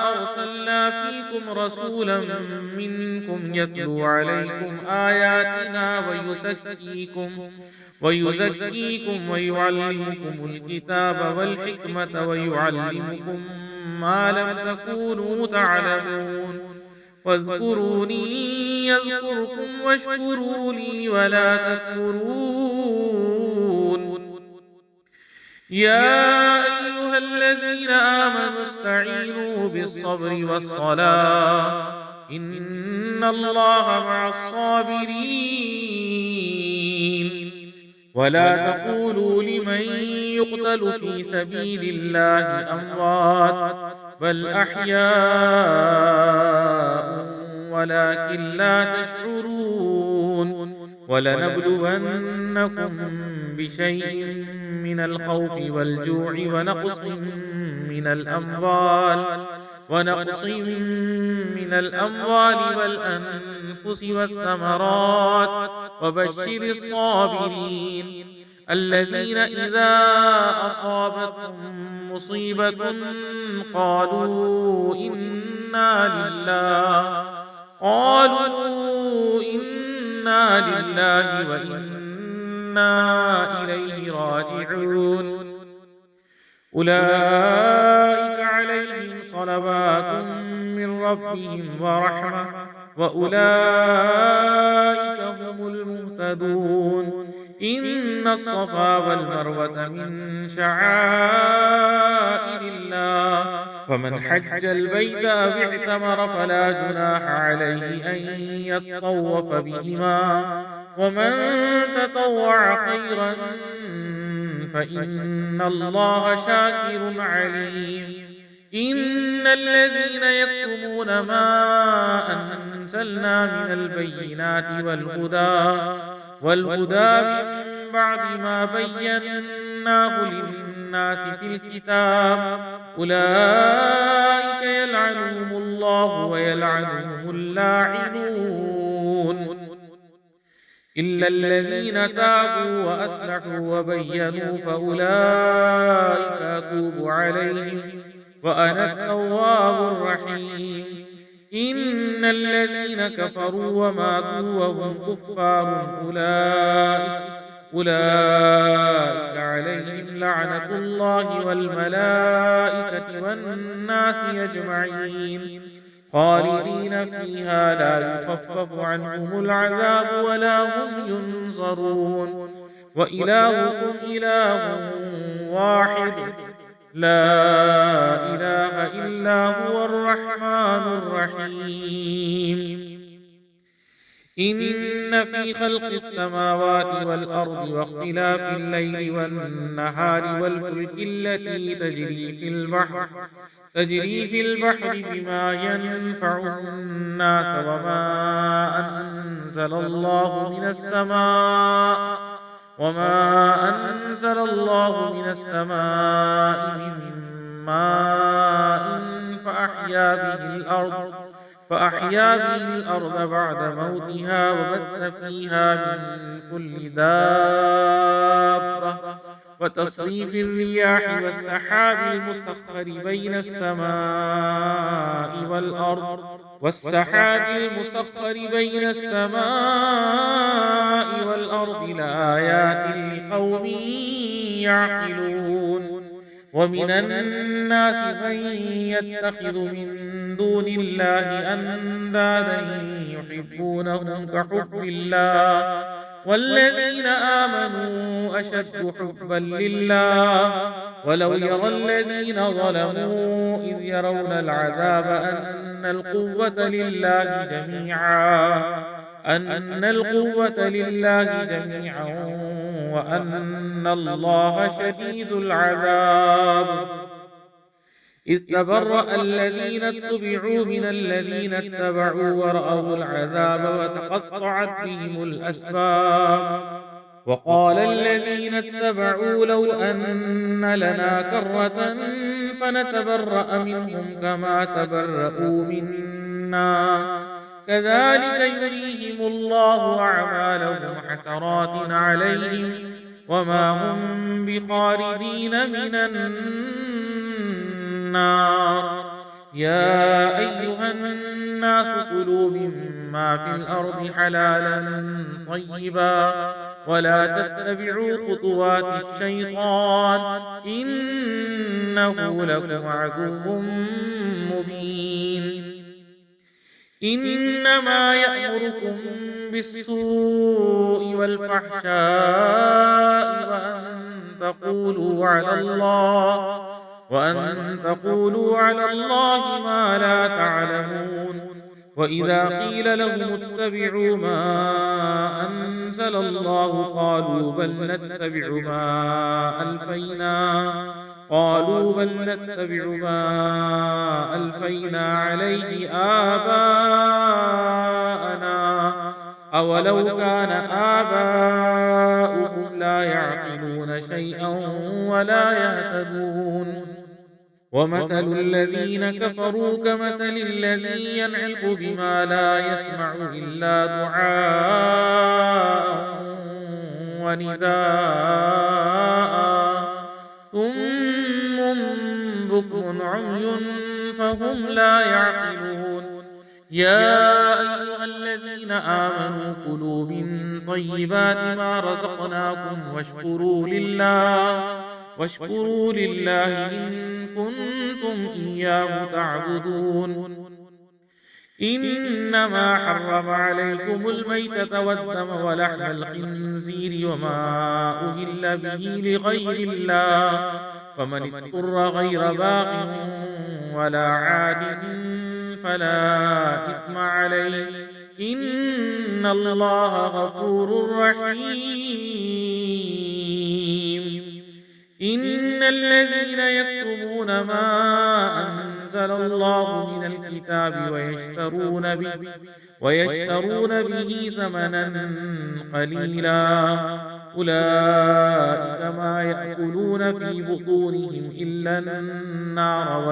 أرسلنا فيكم رسولا منكم يتلو عليكم آياتنا ويزكيكم ويعلمكم الكتاب والحكمة ويعلمكم ما لم تكونوا تعلمون واذكروني يذكركم واشكروا لي ولا تكفرون يا أيها الذين آمنوا استعينوا بالصبر والصلاة إن الله مع الصابرين ولا تقولوا لمن يقتل في سبيل الله أموات بل أحياء ولكن لا تشعرون ولنبلونكم بشيء من الخوف والجوع ونقص من الأموال والأنفس والثمرات وبشر الصابرين الذين إذا أصابتهم مصيبة قالوا إنا لله وإنا إليه راجعون أولئك عليهم صلوات من ربهم ورحمة وأولئك هم المهتدون إن الصفا والمروة من شعائر الله فمن حج البيت أو اعتمر فلا جناح عليه أن يطوف بهما ومن تطوع خيرا فإن الله شاكر عليم إن الذين يكتمون ما أنزلنا من البينات والهدى من بعد ما بيناه للناس في الكتاب أولئك يلعنهم الله ويلعنهم اللاعنون إلا الذين تابوا وأصلحوا وبينوا فأولئك أتوب عليهم وأنا التواب الرحيم إن الذين كفروا وماتوا وهم كفار أولئك عليهم لعنة الله والملائكة والناس أجمعين خالدين فيها لا يخفف عنهم العذاب ولا هم ينظرون وإلهكم إله واحد لا إله إلا هو الرحمن الرحيم إن في خلق السماوات والأرض واختلاف الليل والنهار والفلك التي تجري في البحر بما ينفع الناس وما أنزل الله من السماء من ماء فأحيا به الأرض بعد موتها وبث فيها من كل دابة وتصريف الرياح والسحاب المسخر بين السماء والأرض لآيات لقوم يعقلون ومن الناس من يتخذ من دون الله أندادا يحبونهم كحب الله والذين آمنوا أشد حبا لله ولو يرى الذين ظلموا إذ يرون العذاب أن القوة لله جميعا وأن الله شديد العذاب إذ تبرأ الذين اتبعوا من الذين اتبعوا ورأوا العذاب وتقطعت بهم الأسباب وقال الذين اتبعوا لو أن لنا كرة فنتبرأ منهم كما تبرأوا منا كذلك يريهم الله أعمالهم حسرات عليهم وما هم بخارجين من النار يا أيها الناس كلوا مما في الأرض حلالا طيبا ولا تتبعوا خطوات الشيطان إنه لكم عدو مبين إنما يأمركم بالسوء والفحشاء وأن تقولوا على الله ما لا تعلمون وإذا قيل لهم اتبعوا ما أنزل الله قالوا بل نتبع ما ألفينا عليه آباءنا أولو كان آباؤهم لا يعقلون شيئا ولا يهتدون ومثل الذين كفروا كمثل الذي ينعق بما لا يسمع إلا دعاء ونداء ثم بكم عمي فهم لا يعقلون يا أيها الذين آمنوا كلوا من طيبات ما رزقناكم واشكروا لله إن كنتم إياه تعبدون إنما حرم عليكم الميتة والدم ولحم الخنزير وما أهل به لغير الله فمن اضطر غير باغ ولا عاد فلا إثم عليه إن الله غفور رحيم إن الذين يكتمون ما أنزل الله من الكتاب ويشترون به ثمنا قليلا أولئك ما يأكلون في بطونهم إلا النار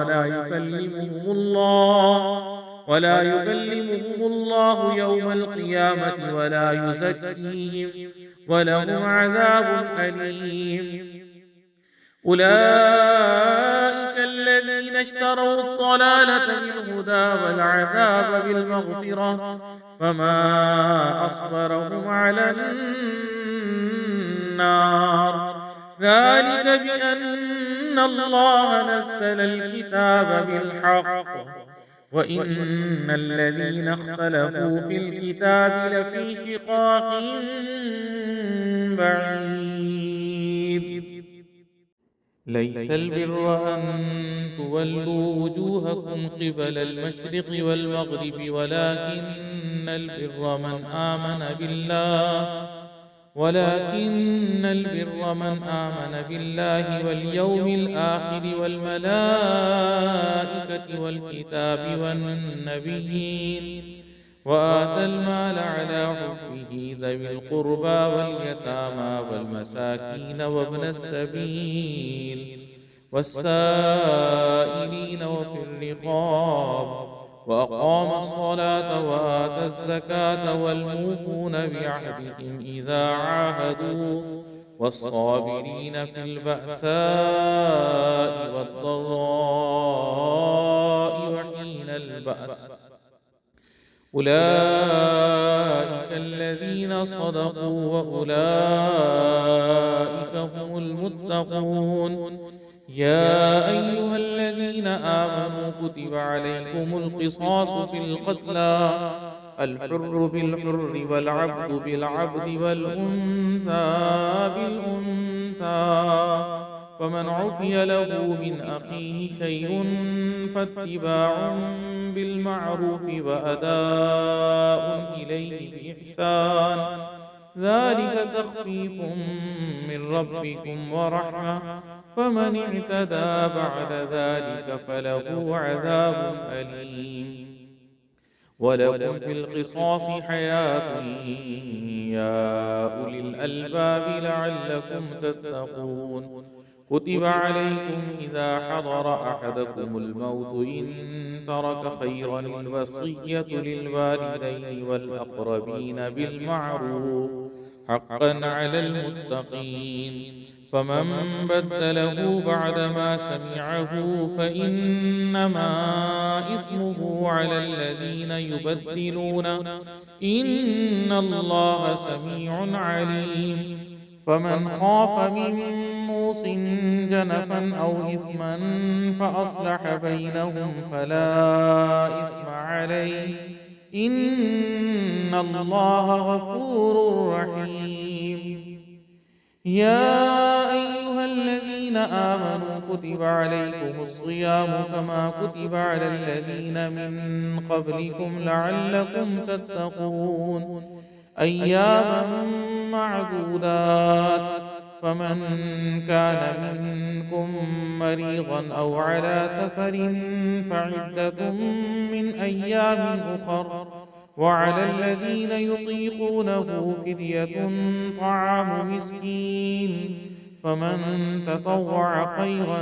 ولا يكلمهم الله يوم القيامة ولا يزكيهم ولهم عذاب أليم أولئك الذين اشتروا الضلالة بالهدى والعذاب بالمغفرة فما أصبرهم على النار ذلك بأن الله نزل الكتاب بالحق وإن الذين اختلفوا في الكتاب لفي شقاق بعيد ليس البر أن تولوا وجوهكم قبل المشرق والمغرب ولكن البر من آمن بالله واليوم الآخر والملائكة والكتاب والنبيين وآتى المال على حبه ذوي القربى واليتامى والمساكين وابن السبيل والسائلين وفي الرقاب وأقام الصلاة وآتى الزكاة والموفون بعهدهم إذا عاهدوا والصابرين في البأساء والضراء وحين البأس أولئك الذين صدقوا وأولئك هم المتقون يا أيها الذين آمنوا كتب عليكم القصاص في القتلى الحر بالحر والعبد بالعبد والأنثى بالأنثى فمن عفي له من أخيه شيء فاتباع بالمعروف وأداء إليه بإحسان ذلك تخفيف من ربكم ورحمة فمن اعتدى بعد ذلك فله عذاب أليم. ولكم في القصاص حياة يا أولي الألباب لعلكم تتقون. كتب عليكم إذا حضر أحدكم الموت إن ترك خيرا الوصية للوالدين والأقربين بالمعروف حقا على المتقين. فمن بدله بعدما سمعه فإنما إثمه على الذين يبدلونه إن الله سميع عليم. فمن خاف من موص جنفا أو إثما فأصلح بينهم فلا إثم عليه إن الله غفور رحيم. يا أيها الذين آمنوا كتب عليكم الصيام كما كتب على الذين من قبلكم لعلكم تتقون. أياما معدودات. فمن كان منكم مريضا أو على سفر فعدة من أيام أخر. وعلى الذين يطيقونه فدية طعام مسكين. فمن تطوع خيرا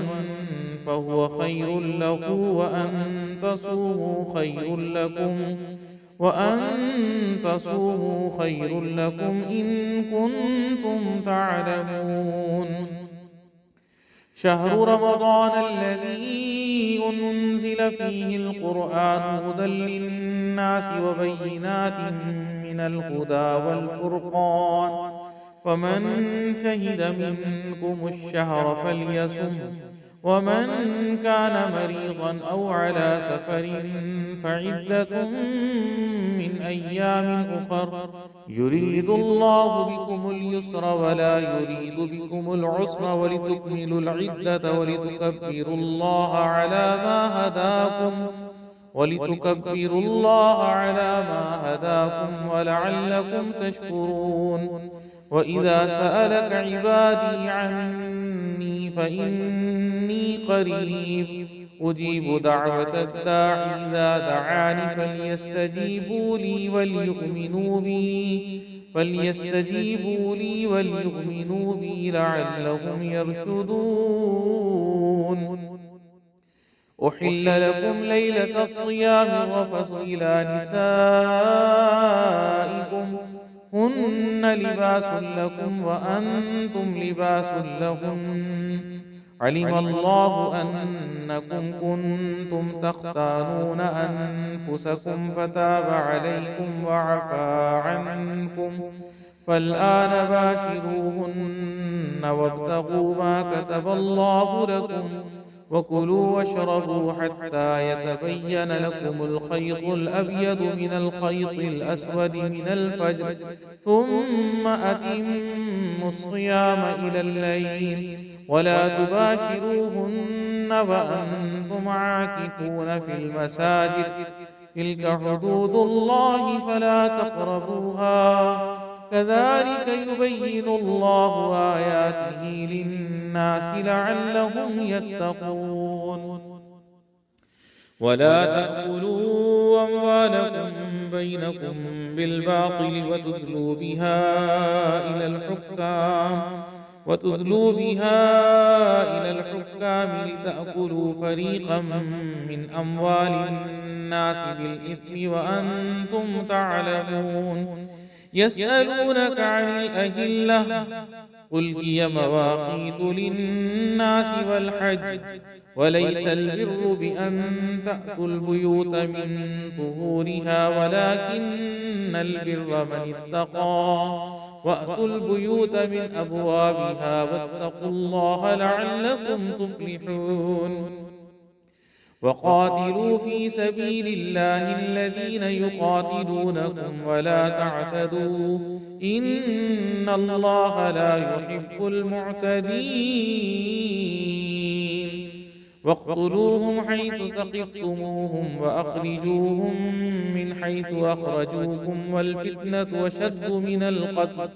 فهو خير له وأن تصوموا خير لكم إن كنتم تعلمون. شهر رمضان الذي أنزل فيه القرآن هدى للناس وبينات من الهدى والفرقان. فمن شهد منكم الشهر فليصم. ومن كان مريضا أو على سفر فعدة من أيام أخر. يريد الله بكم اليسر ولا يريد بكم العسر ولتكملوا العدة ولتكبروا الله على ما هداكم ولعلكم تشكرون. وإذا سألك عبادي عني فإني قريب أجيب دعوة الداع إذا دعاني فليستجيبوا لي وليؤمنوا بي لعلهم يرشدون. أحل لكم ليلة الصيام الرفث إلى نسائكم هن لباس لكم وأنتم لباس لهن. علم الله أنكم كنتم تختانون أنفسكم فتاب عليكم وعفى عنكم فالآن باشروهن وابتغوا ما كتب الله لكم وكلوا واشربوا حتى يتبين لكم الخيط الأبيض من الخيط الأسود من الفجر ثم أتموا الصيام إلى الليل ولا تباشروهن وأنتم عاكفون في المساجد تلك حدود الله فلا تقربوها كذلك يبين الله آياته للناس لعلهم يتقون. ولا تأكلوا أموالكم بينكم بالباطل وتدلوا بها إلى الحكام لتأكلوا فريقا من أموال الناس بالإثم وأنتم تعلمون. يسألونك عن الأهلة قل هي مواقيت للناس والحج وليس البر بأن تأتوا البيوت من ظهورها ولكن البر من اتقى وأتوا البيوت من أبوابها واتقوا الله لعلكم تفلحون. وقاتلوا في سبيل الله الذين يقاتلونكم ولا تعتدوا إن الله لا يحب المعتدين. واقتلوهم حيث ثقفتموهم وأخرجوهم من حيث أخرجوكم والفتنة أشد من القتل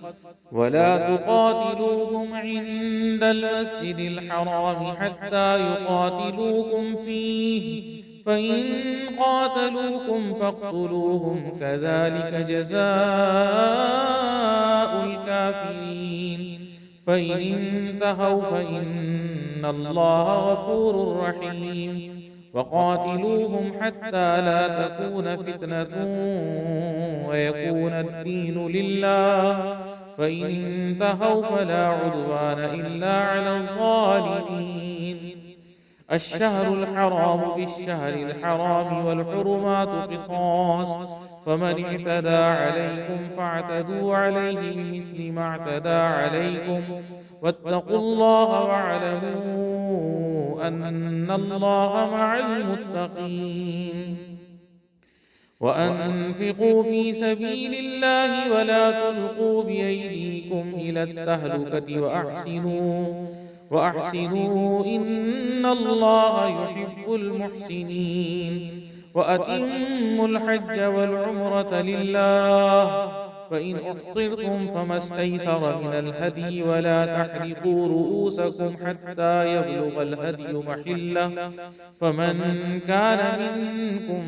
ولا تقاتلوهم عند المسجد الحرام حتى يقاتلوكم فيه فإن قاتلوكم فاقتلوهم كذلك جزاء الكافرين فإن انتهوا فإن الله غفور رحيم وقاتلوهم حتى لا تكون فتنة ويكون الدين لله فإن انتهوا فلا عدوان إلا على الظالمين الشهر الحرام بالشهر الحرام والحرمات قصاص فمن اعتدى عليكم فاعتدوا عليه بمثل ما اعتدى عليكم واتقوا الله واعلموا أن الله مع المتقين وأنفقوا في سبيل الله ولا تلقوا بأيديكم إلى التهلكة وأحسنوا إن الله يحب المحسنين وأتموا الحج والعمرة لله فإن أحصرتم فما استيسر من الهدي ولا تحلقوا رؤوسكم حتى يبلغ الهدي محله فمن كان منكم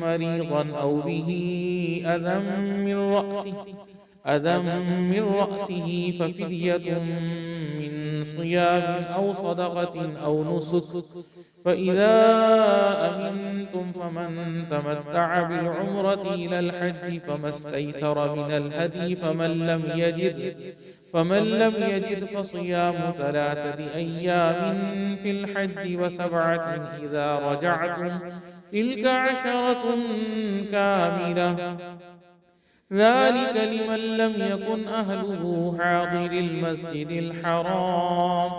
مريضا أو به أذى من رأسه ففدية من صيام أو صدقة أو نسك فإذا أمنتم فمن تمتع بالعمرة إلى الحج فما استيسر من الهدي فمن لم يجد فصيام 3 أيام في الحج و7 إذا رجعتم تلك 10 كاملة ذلك لمن لم يكن أهله حاضر المسجد الحرام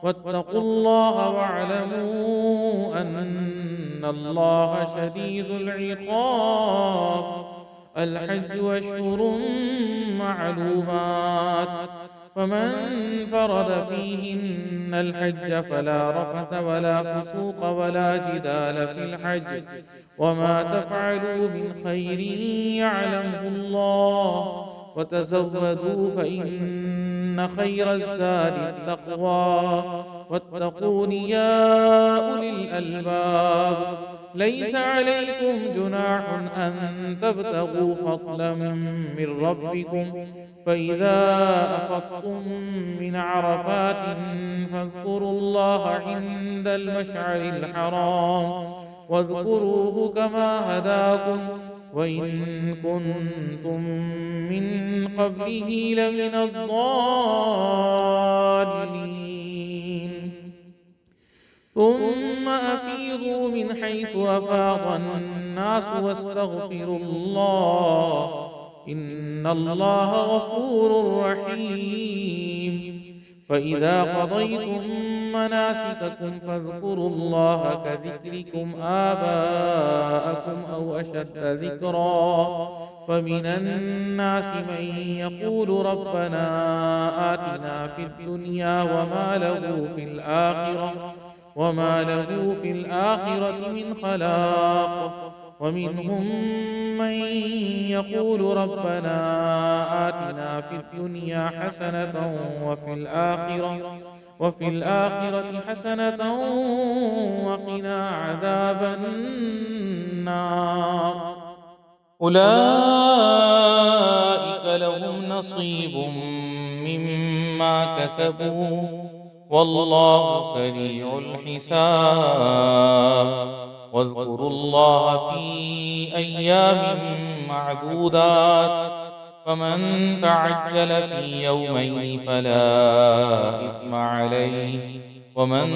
واتقوا الله واعلموا أن الله شديد العقاب الحج أشهر معلومات فمن فرض فيهن الحج فلا رفث ولا فسوق ولا جدال في الحج وما تفعلوا من خير يعلمه الله وتزودوا فإن خير الزاد التقوى واتقون يا أولي الألباب ليس عليكم جناح أن تبتغوا فضلا من ربكم فإذا أفضتم من عرفات فاذكروا الله عند المشعر الحرام واذكروه كما هداكم وإن كنتم من قبله لمن الضالين ثم أفيضوا من حيث أفاض الناس واستغفروا الله إن الله غفور رحيم فإذا قضيتم مناسككم فاذكروا الله كذكركم آباءكم أو أشد ذكرا فمن الناس من يقول ربنا آتنا في الدنيا وما له في الآخرة من خلاق ومنهم من يقول ربنا آتنا في الدنيا حسنة وفي الآخرة حسنة وقنا عذاب النار أولئك لهم نصيب مما كسبوا والله سريع الحساب واذكروا الله في أيام معدودات فمن تعجل في يومين فلا إثم عليه ومن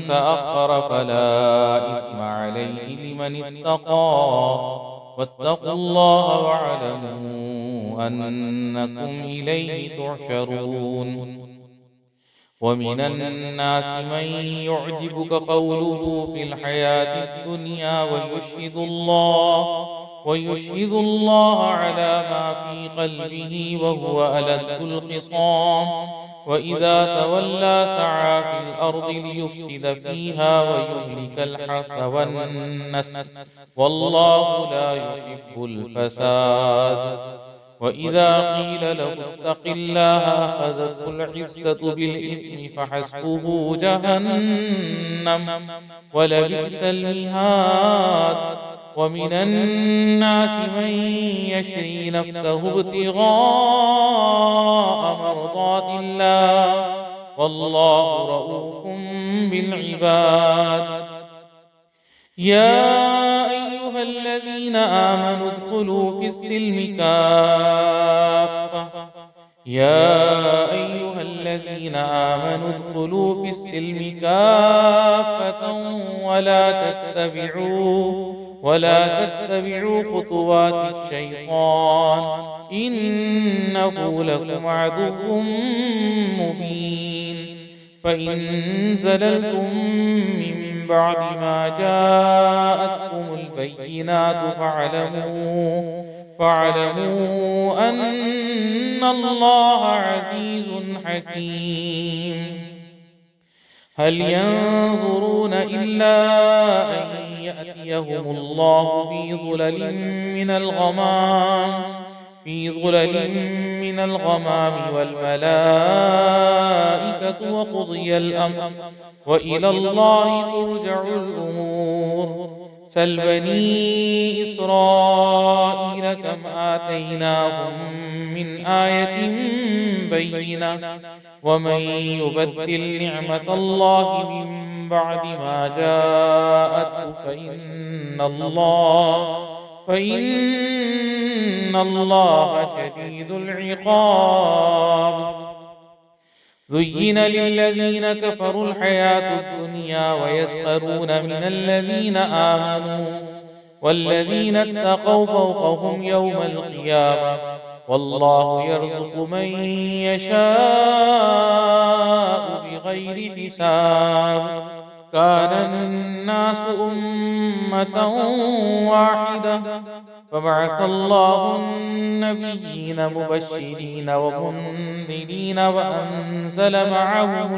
تأخر فلا إثم عليه لمن اتقى واتقوا الله واعلموا أنكم إليه تحشرون ومن الناس من يعجبك قوله في الحياة الدنيا ويشهد الله على ما في قلبه وهو ألد الخصام وإذا تولى سعى في الأرض ليفسد فيها ويهلك الحرث والنسل والله لا يحب الفساد. وإذا قيل له اتق الله أخذته العزة بالإثم فحسبه جهنم ولبئس المهاد. ومن الناس من يشري نفسه ابتغاء مرضات الله والله رؤوف بالعباد. يا أيها الذين آمنوا ادخلوا في السلم كافة ولا تتبعوا خطوات الشيطان إنه لكم عدو مبين. فإن زللتم من بعد ما جاءتكم البينات فاعلموا أن الله عزيز حكيم. هل ينظرون إلا أن يأتيهم الله في ظلل من الغمام والملائكة وقضي الأمر وإلى الله ترجع الأمور. سل بني إسرائيل كم آتيناهم من آية بينة ومن يبدل نعمة الله من بعد ما جاءته فإن الله شديد العقاب. زين للذين كفروا الحياة الدنيا ويسخرون من الذين آمنوا والذين اتقوا فوقهم يوم القيامة والله يرزق من يشاء بغير حساب. كان الناس أمة واحدة فبعث الله النبيين مبشرين ومنذرين وأنزل معهم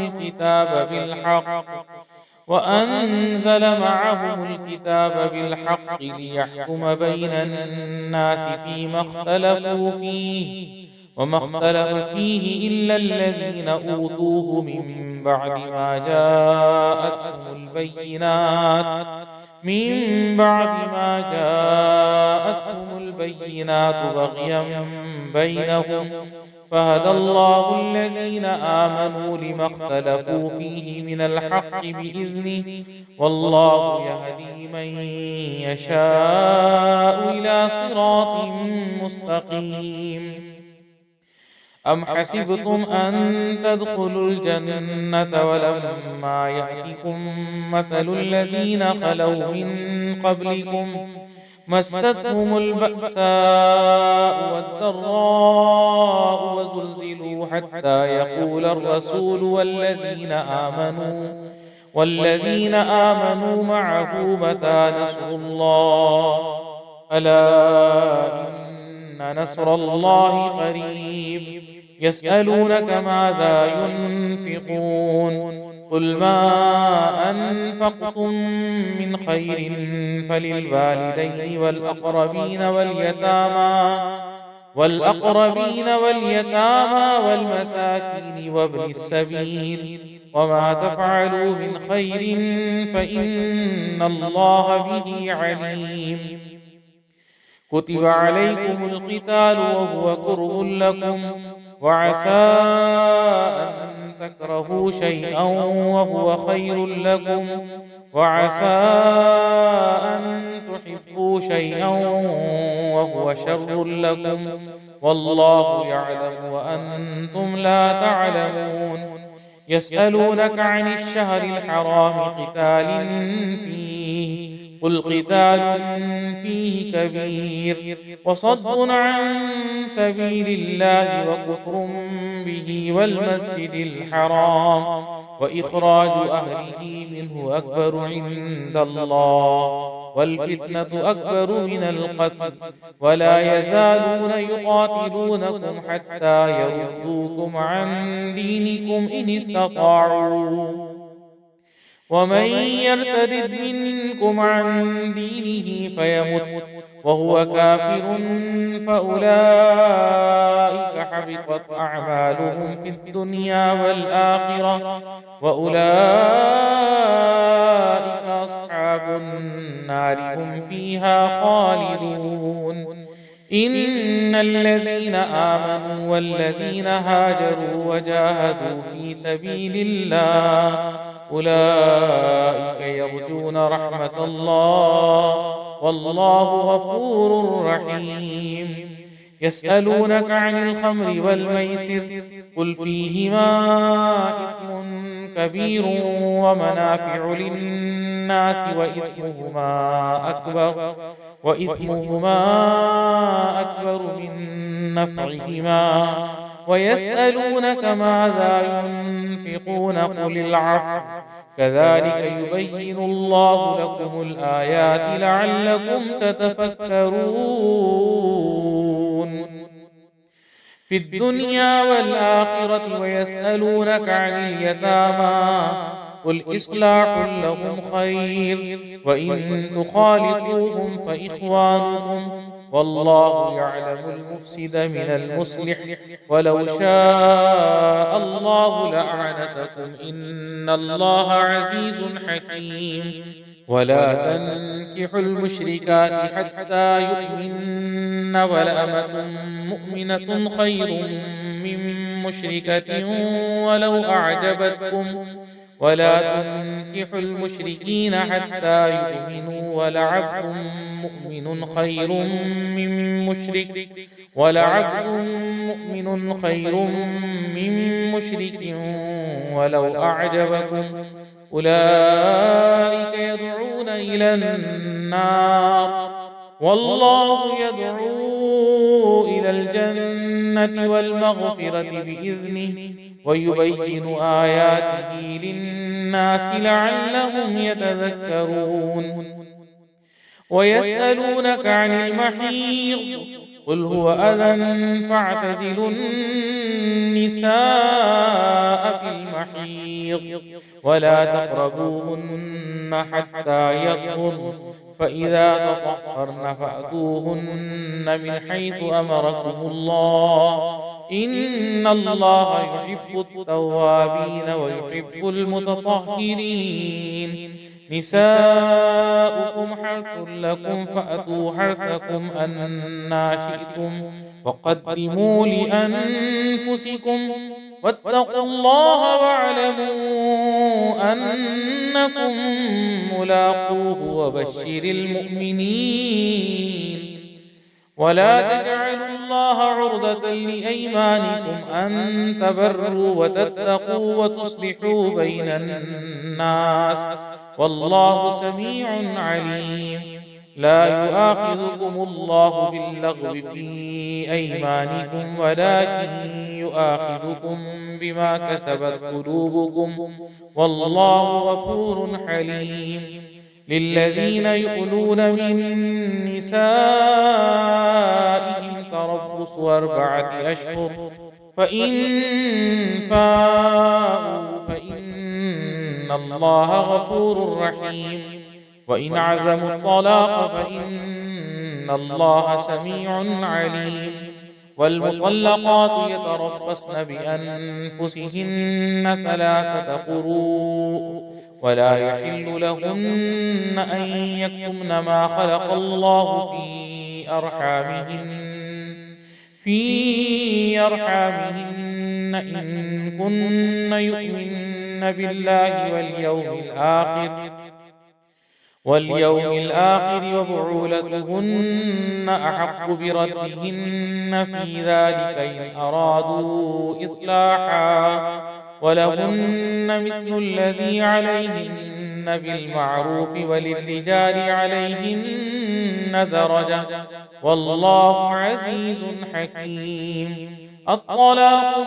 الكتاب بالحق ليحكم بين الناس فيما اختلفوا فيه وما اختلف فيه إلا الذين أوتوه من بعد ما جاءتهم البينات بغيا بينهم فهدى الله الذين آمنوا لما اختلفوا فيه من الحق بإذنه والله يهدي من يشاء إلى صراط مستقيم. أم حسبتم أن تدخلوا الجنة ولما يأتكم مثل الذين خلوا من قبلكم مستهم البأساء والضراء وزلزلوا حتى يقول الرسول والذين آمنوا معه متى نصر الله ألا إن نصر الله قريب. يسألونك ماذا ينفقون قل ما أنفقتم من خير فللوالدين والأقربين واليتامى والمساكين وابن السبيل وما تفعلوا من خير فإن الله به عليم. كتب عليكم القتال وهو كره لكم وعسى أن تكرهوا شيئا وهو خير لكم وعسى أن تحبوا شيئا وهو شر لكم والله يعلم وأنتم لا تعلمون. يسألونك عن الشهر الحرام قتال فيه قل قتال فيه كبير وصد عن سبيل الله وكفر به والمسجد الحرام وإخراج أهله منه أكبر عند الله والفتنة أكبر من القتل ولا يزالون يقاتلونكم حتى يردوكم عن دينكم إن استطاعوا ومن يرتد منكم عن دينه فيمت وهو كافر فأولئك حبطت أعمالهم في الدنيا والآخرة وأولئك أصحاب النار هم فيها خالدون إن الذين آمنوا والذين هاجروا وجاهدوا في سبيل الله أولئك يرجون رحمة الله والله غفور رحيم يسألونك عن الخمر والميسر قل فيهما إثم كبير ومنافع للناس وإثمهما أكبر من نفعهما ويسألونك ماذا ينفقون قل العفو كذلك يبين الله لكم الآيات لعلكم تتفكرون في الدنيا والآخرة ويسألونك عن اليتامى قل إصلاح لهم خير وإن تخالطوهم فإخوانكم والله يعلم المفسد من المصلح ولو شاء الله لأعنتكم إن الله عزيز حكيم ولا تنكحوا المشركات حتى يؤمن ولأمة مؤمنة خير من مشركة ولو أعجبتكم ولا تنكحوا المشركين حتى يؤمنوا ولعبد مؤمن خير من مشرك ولو أعجبكم أولئك يدعون إلى النار والله يدعو إلى الجنة والمغفرة بإذنه ويبين آياته للناس لعلهم يتذكرون ويسألونك عن المحيض قل هو أذى فاعتزلوا النساء في المحيض ولا تقربوهن حتى يطهرن فإذا تطهرن فأتوهن من حيث أمركم الله إن الله يحب التوابين ويحب المتطهرين نساؤكم حرث لكم فأتوا حرثكم أنى شئتم وقدموا لأنفسكم واتقوا الله واعلموا أنكم ملاقوه وبشر المؤمنين ولا تجعلوا الله عرضة لأيمانكم أن تبروا وتتقوا وتصلحوا بين الناس والله سميع عليم لا يؤاخذكم الله باللغو في أيمانكم ولكن يؤاخذكم بما كسبت قلوبكم والله غفور حليم للذين يؤلون من نسائهم تربص 4 أشهر فإن فاءوا فإن الله غفور رحيم وإن عزموا الطلاق فإن الله سميع عليم والمطلقات يتربصن بأنفسهن 3 قروء ولا يحل لهن أن يكتمن ما خلق الله في أرحامهن إن كن يؤمن بالله واليوم الآخر وبعولتهن أحق بردهن في ذلك إن أرادوا إصلاحا ولهن مثل الذي عليهن بالمعروف وللرجال عليهن درجة والله عزيز حكيم الطلاق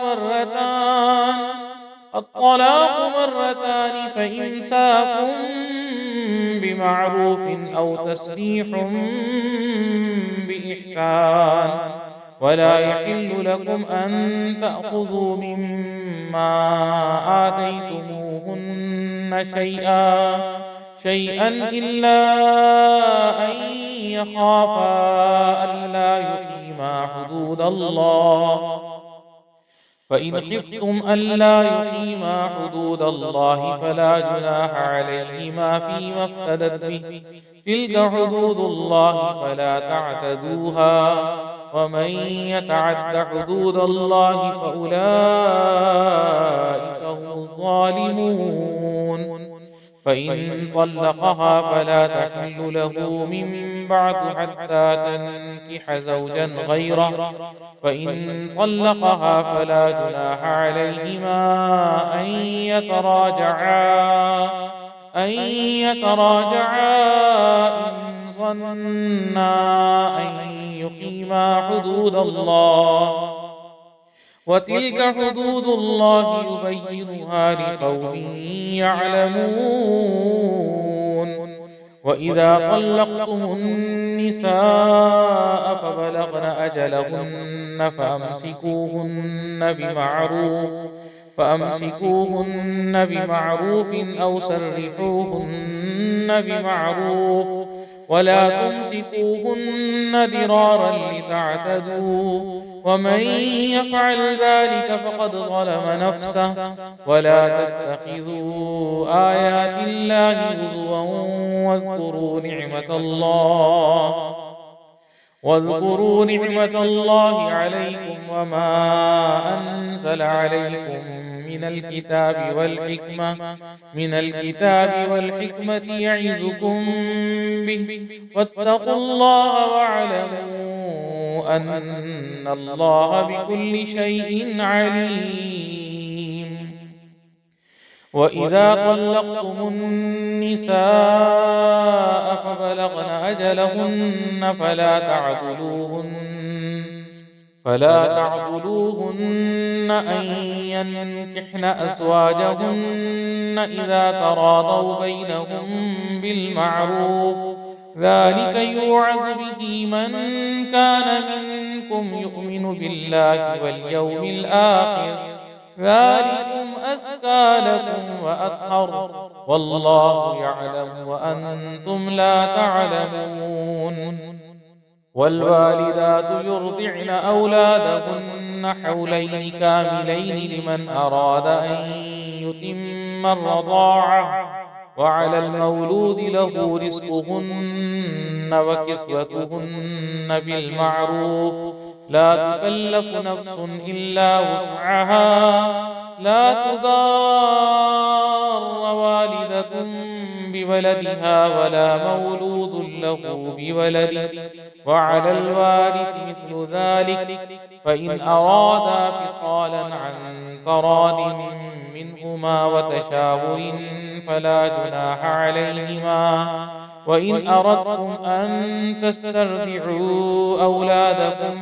مرتان فإمساك بمعروف أو تسريح بإحسان ولا يحل لكم أن تأخذوا مما آتيتموهن شيئا إلا أن يخافا ألا يقيما حدود الله فإن خفتم ألا يقيما حدود الله فلا جناح عليهما فيما افتدت به تلك حدود الله فلا تعتدوها ومن يتعد حدود الله فأولئك هم الظالمون فإن طلقها فلا تحل له من بعد حتى تنكح زوجا غيره فإن طلقها فلا جناح عليهما أن يتراجعا إن ظنا أن يقيما حدود الله وتلك حدود الله يبينها لقوم يعلمون وإذا طلقتم النساء فبلغن أجلهن فأمسكوهن بمعروف أو سرحوهن بمعروف ولا تمسكوهن ضرارا لتعتدوا ومن يفعل ذلك فقد ظلم نفسه ولا تتخذوا آيات الله هزوا واذكروا نعمة الله عليكم وما أنزل عليكم من الكتاب والحكمة يعظكم به واتقوا الله واعلموا أن الله بكل شيء عليم وإذا طلقتم النساء فبلغن أجلهن فلا تعضلوهن أن ينكحن أزواجهن إذا تراضوا بينهم بالمعروف ذلك يوعظ به من كان منكم يؤمن بالله واليوم الآخر ذلكم أزكى لكم وأطهر والله يعلم وأنتم لا تعلمون والوالدات يرضعن أولادهن حولين كاملين لمن أراد أن يتم الرضاعة وعلى المولود له رزقهن وكسوتهن بالمعروف لا تكلف نفس إلا وسعها لا تضار والدة بولدها ولا مولود له بولده وعلى الوارث مثل ذلك فإن أرادا فصالا عن تراض منهما وتشاور فلا جناح عليهما وإن أردتم أن تسترضعوا أولادكم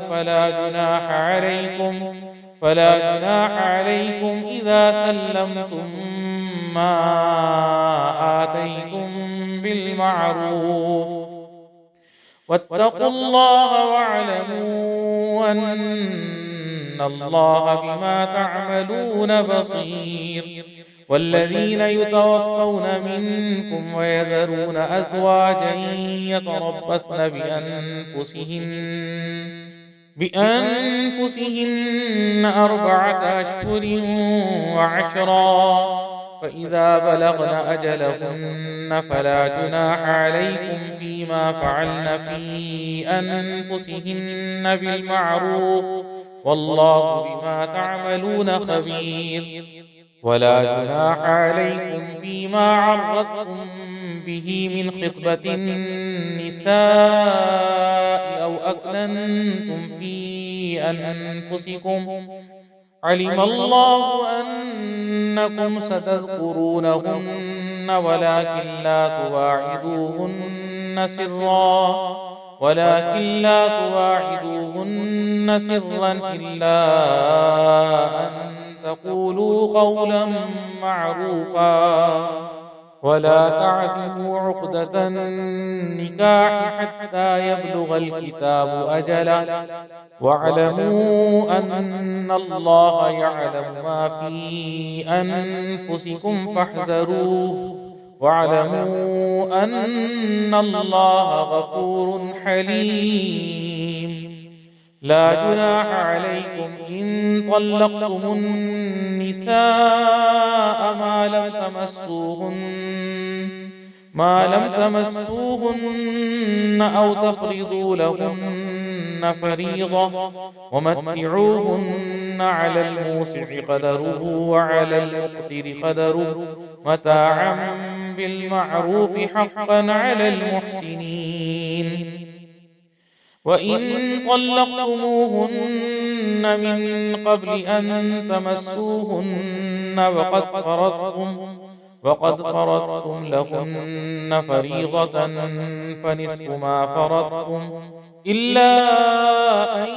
فلا جناح عليكم إذا سلمتم ما آتيتم بالمعروف واتقوا الله واعلموا أن الله بما تعملون بصير والذين يتوفون منكم ويذرون أزواجا يتربصن بأنفسهن 4 أشهر و10 فإذا بلغن أجلهن فلا جناح عليكم فيما فعلن في أنفسهن بالمعروف والله بما تعملون خبير ولا جناح عليكم فيما عرضتم به من خطبة النساء أو أكننتم في أنفسكم علم الله أنكم ستذكرونهن ولكن لا تواعدوهن سرا إلا أن تقولوا قولا معروفا ولا تعزموا عقدة النكاح حتى يبلغ الكتاب أجله واعلموا أن الله يعلم ما في أنفسكم فاحذروه واعلموا أن الله غفور حليم لا جناح عليكم إن طلقتم النساء ما لم تمسوهن أو تفرضوا لهن فريضة ومتعوهن على الموسع قدره وعلى المقتر قدره متاعا بالمعروف حقا على المحسنين وإن طلقتموهن من قبل أن تمسوهن وقد فرضتم لهن فريضة فنصف ما فرضتم إلا أن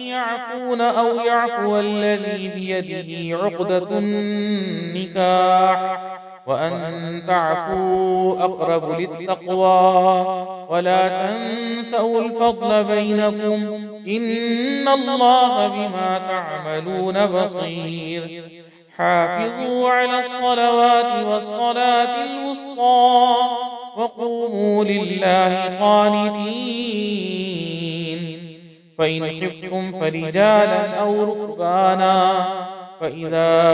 يعفون أو يعفو الذي بيده عقدة النكاح وأن تعفوا أقرب للتقوى ولا تنسوا الفضل بينكم إن الله بما تعملون بصير حافظوا على الصلوات والصلاة الوسطى وقوموا لله قانتين فإن خفتم فرجالا أو ركبانا فإذا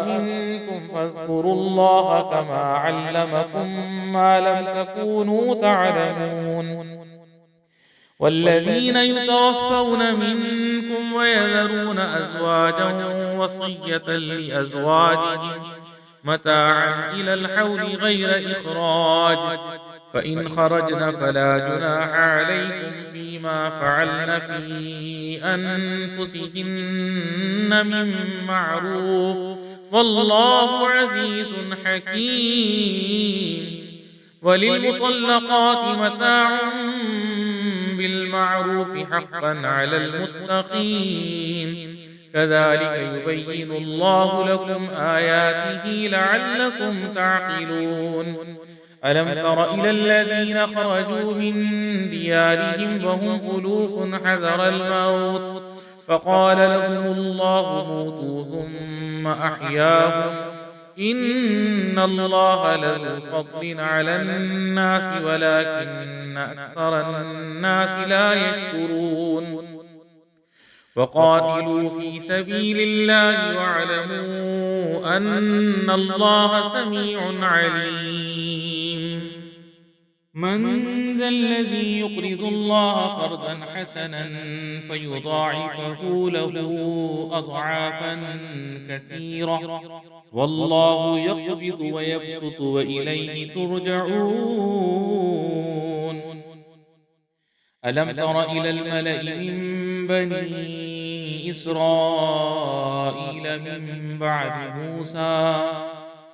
أمنتم فاذكروا الله كما علمكم ما لم تكونوا تعلمون والذين يتوفون منكم ويذرون أزواجا وصية لأزواجهم متاعا إلى الحول غير إخراج فإن خرجن فلا جناح عليكم فيما فعلن في أنفسهن من معروف والله عزيز حكيم وللمطلقات متاع بالمعروف حقا على المتقين كذلك يبين الله لكم آياته لعلكم تعقلون ألم تر إلى الذين خرجوا من ديارهم وهم ألوف حذر الموت فقال لهم الله موتوا ثم أحياهم إن الله لذو فضل على الناس ولكن أكثر الناس لا يشكرون وقاتلوا في سبيل الله واعلموا أن الله سميع عليم من ذا الذي يقرض الله قرضا حسنا فيضاعفه له أضعافا كثيرة والله يقبض ويبسط وإليه ترجعون ألم تر إلى الملأ من بني إسرائيل من بعد موسى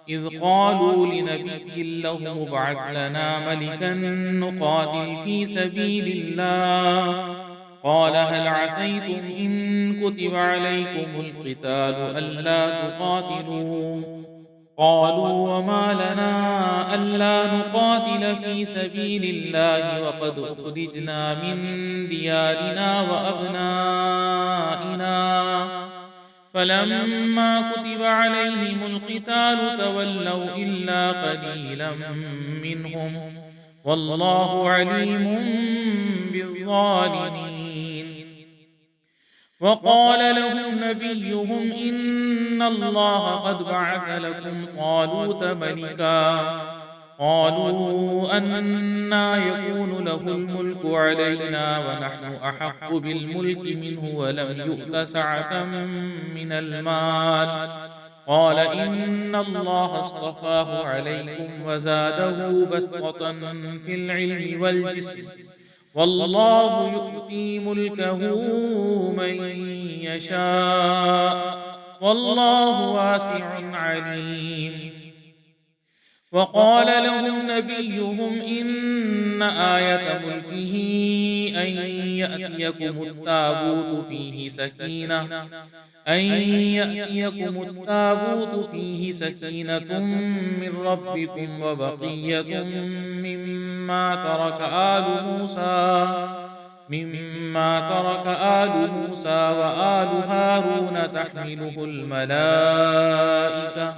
إذ قالوا لنبي له ابعث لنا ملكا نقاتل في سبيل الله قال هل عسيتم إن كتب عليكم القتال ألا تقاتلوا قالوا وما لنا ألا نقاتل في سبيل الله وقد أخرجنا من ديارنا وأبنائنا فلما كتب عليهم القتال تولوا إلا قليلا منهم والله عليم بالظالمين وقال لهم نبيهم إن الله قد بعث لكم طالوت ملكا قالوا أنى يكون له الملك علينا ونحن أحق بالملك منه ولم يؤت سعة من المال قال إن الله اصطفاه عليكم وزاده بسطة في العلم والجسم والله يؤتي ملكه من يشاء والله واسع عليم وقال لهم نبيهم إن آية ملكه أن يأتيكم التابوت فيه سكينة من ربكم وبقية مما ترك آل موسى وآل هارون تحمله الملائكة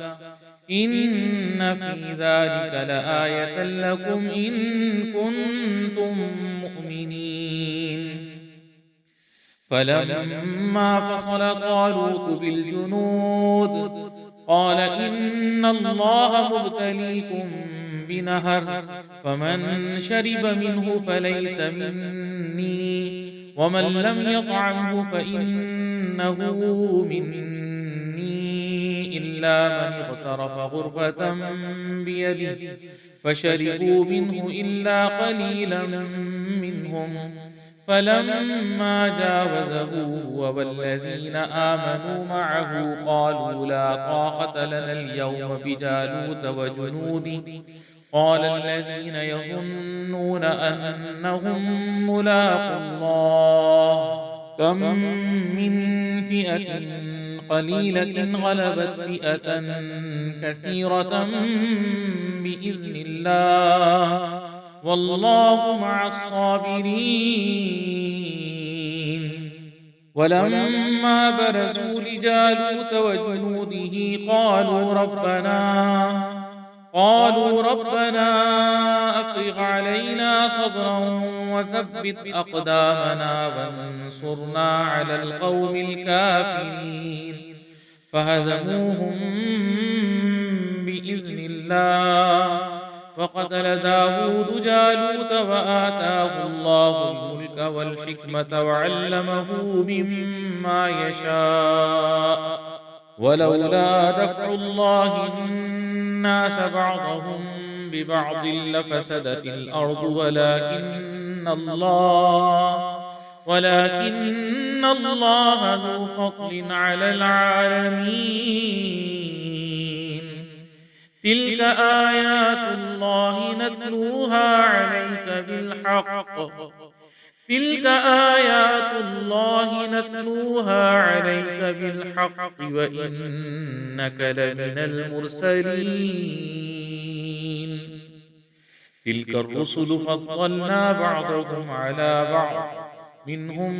إن في ذلك لآية لكم إن كنتم مؤمنين فلما فصل طالوت بالجنود قال إن الله مبتليكم بنهر فمن شرب منه فليس مني ومن لم يطعمه فإنه مني إلا من اغترف غرفة بيده فشربوا منه إلا قليلا منهم فلما جاوزه هو والذين آمنوا معه قالوا لا طاقة لنا اليوم بجالوت وجنوده قال الذين يظنون أنهم ملاقو الله كم من فئة قليلة غلبت فئة كثيرة بإذن الله والله مع الصابرين ولما برزوا لجالوت وجنوده قالوا ربنا أفرغ علينا صبرا وثبت أقدامنا وانصرنا على القوم الكافرين فهزموهم بإذن الله وقتل داود جالوت وآتاه الله الملك والحكمة وعلمه مما يشاء ولولا دفع الله الناس بعضهم ببعض لفسدت الأرض ولكن الله ذو فضل على العالمين تلك آيات الله نتلوها عليك بالحق وإنك لمن المرسلين تلك الرسل فضلنا بعضهم على بعض منهم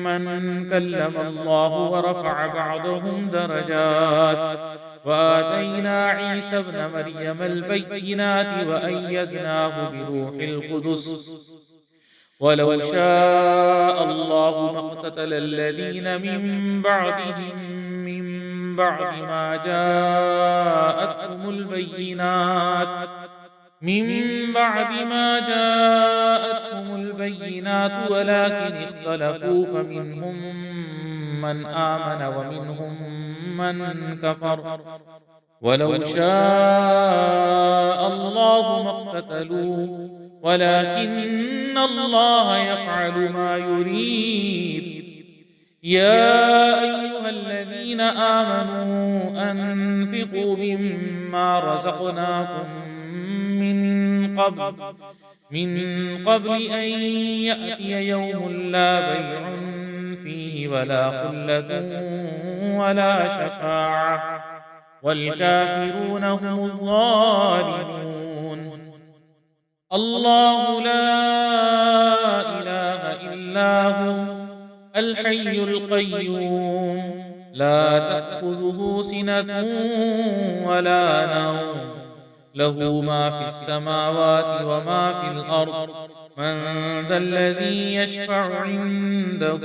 من كلم الله ورفع بعضهم درجات وآتينا عيسى ابن مريم البينات وأيدناه بروح القدس ولو شاء الله ما اقتتل الذين من بعد ما جاءتهم البينات ولكن اختلفوا فمنهم من آمن ومنهم من كفر ولو شاء الله ما اقتتلوا ولكن الله يفعل ما يريد يا أيها الذين آمنوا أنفقوا مما رزقناكم من قبل أن يأتي يوم لا بيع فيه ولا خلة ولا شفاعة والكافرون هم الظالمون الله لا إله إلا هو الحي القيوم لا تأخذه سنة ولا نوم له ما في السماوات وما في الأرض من ذا الذي يشفع عنده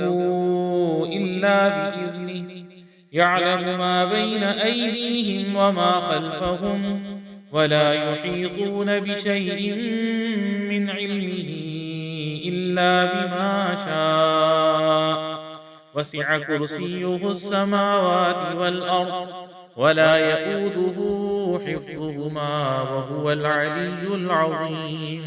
إلا بإذنه يعلم ما بين أيديهم وما خلفهم ولا يحيطون بشيء من علمه إلا بما شاء وسع كرسيه السماوات والأرض ولا يؤوده حفظهما وهو العلي العظيم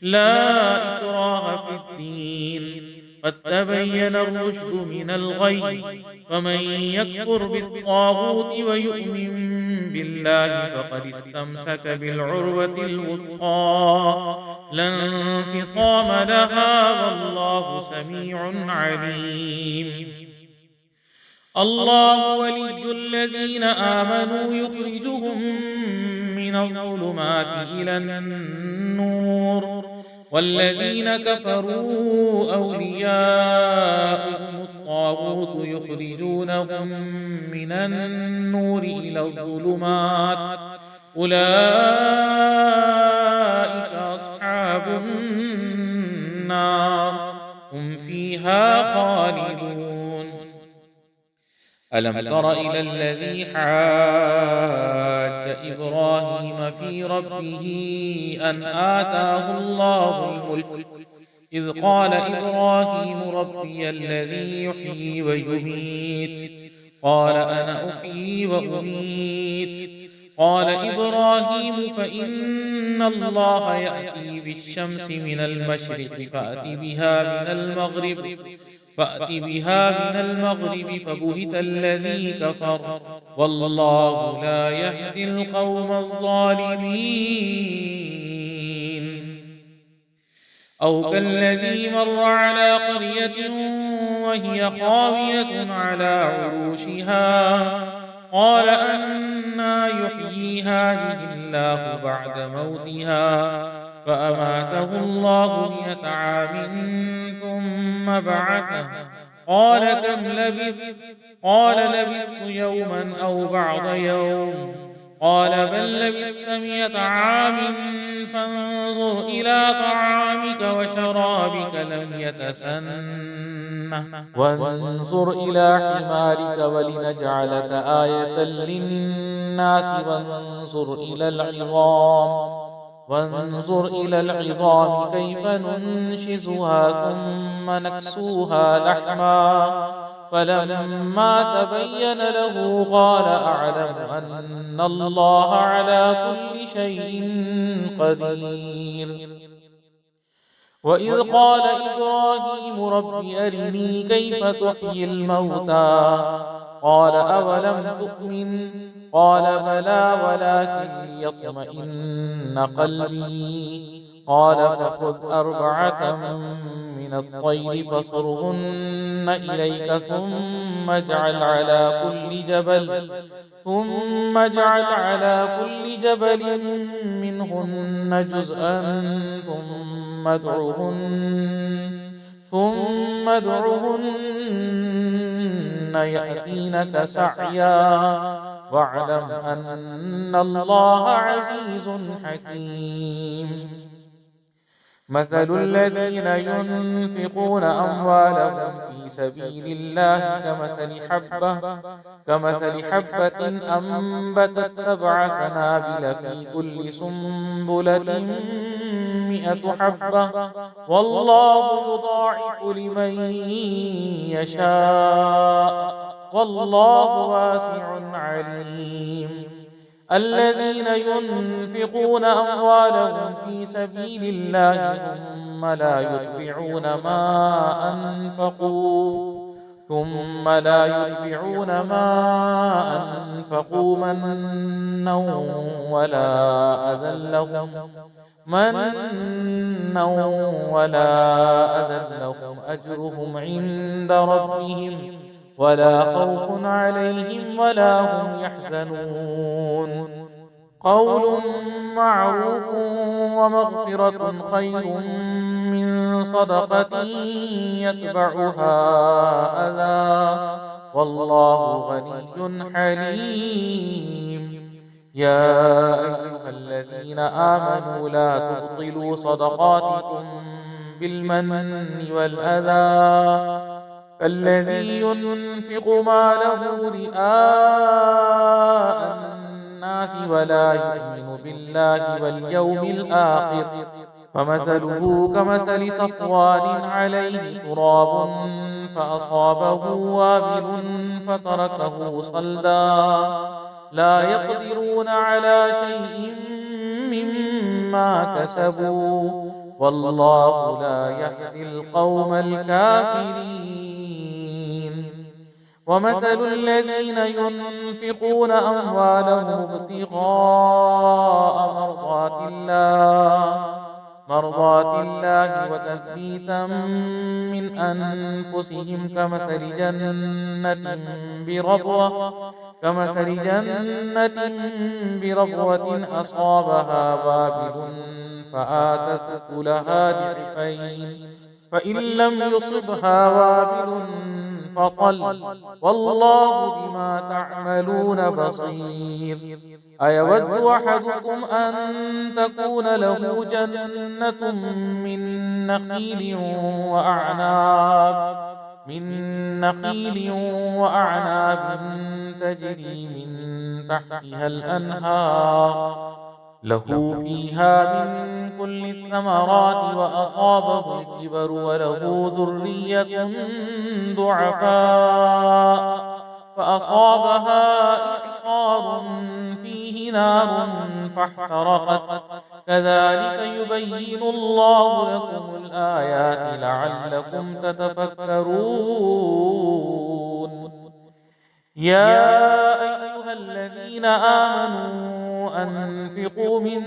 لا إكراه في الدين قد تبين الرشد من الغي فمن يكفر بالطاغوت ويؤمن بالله فقد استمسك بالعروة الوثقى لا انفصام لها والله سميع عليم. الله ولي الذين آمنوا يخرجهم من الظلمات إلى النور والذين كفروا أولياؤهم الطاغوت يخرجونهم من النور إلى الظلمات أولئك أصحاب النار هم فيها خالدون. ألم تر إلى الذي حاج إبراهيم في ربه أن آتاه الله الملك إذ قال إبراهيم ربي الذي يحيي ويميت قال أنا أحيي وأميت قال إبراهيم فإن الله يأتي بالشمس من المشرق فأت بها من المغرب فبهت الذي كفر والله لا يهدي القوم الظالمين. أو كالذي مر على قرية وهي خاوية على عروشها قال أنى يحيي هذه الله بعد موتها فأماته الله 100 عام ثم بعثه قال كم لبثت قال لبثت يوما أو بعض يوم قال بل لبثت 100 عام فانظر إلى طعامك وشرابك لم يتسنه وانظر إلى حمارك ولنجعلك آية للناس وانظر إلى العظام كيف ننشزها ثم نكسوها لحما فلما تبين له قال أعلم أن الله على كل شيء قدير. وإذ قال إبراهيم رب أرني كيف تحيي الموتى قال أولم تؤمن قال بلى ولكن ليطمئن قلبي قال فخذ 4 من الطير فصرهن إليك ثم اجعل على كل جبل منهن جزءا ثم ادعهن يأتينك سعيا واعلم أن الله عزيز حكيم. مثل الذين ينفقون أموالهم في سبيل الله كمثل حبة أنبتت 7 سنابل في كل سنبلة 100 حبة والله يضاعف لمن يشاء والله واسع عليم. الذين ينفقون أموالهم في سبيل الله ثم لا يتبعون ما أنفقوا منا ولا أذى لهم أجرهم عند ربهم ولا خوف عليهم ولا هم يحزنون. قول معروف ومغفرة خير من صدقة يتبعها أذى والله غني حليم. يا أيها الذين آمنوا لا تبطلوا صدقاتكم بالمن والأذى كالذي ينفق ماله رئاء الناس ولا يؤمن بالله واليوم الآخر فمثله كمثل صفوان عليه تراب فأصابه وابل فتركه صلدا لا يقدرون على شيء مما كسبوا والله لا يهدي القوم الكافرين. ومثل الذين ينفقون أموالهم ابتغاء مرضات الله وتثبيتا من أنفسهم كمثل جنة بربوة أصابها وابل فآتت أكلها ضعفين فإن لم يصبها وابل فطل والله بما تعملون بصير أيود أحدكم أن تكون له جنة من نخيل وأعناب تجري من تحتها الأنهار له فيها من كل الثمرات وأصابه الكبر وله ذرية ضعفاء فأصابها إعصار فيه نار فاحترقت كذلك يبين الله لكم الآيات لعلكم تتفكرون يا أيها الذين آمنوا أنفقوا من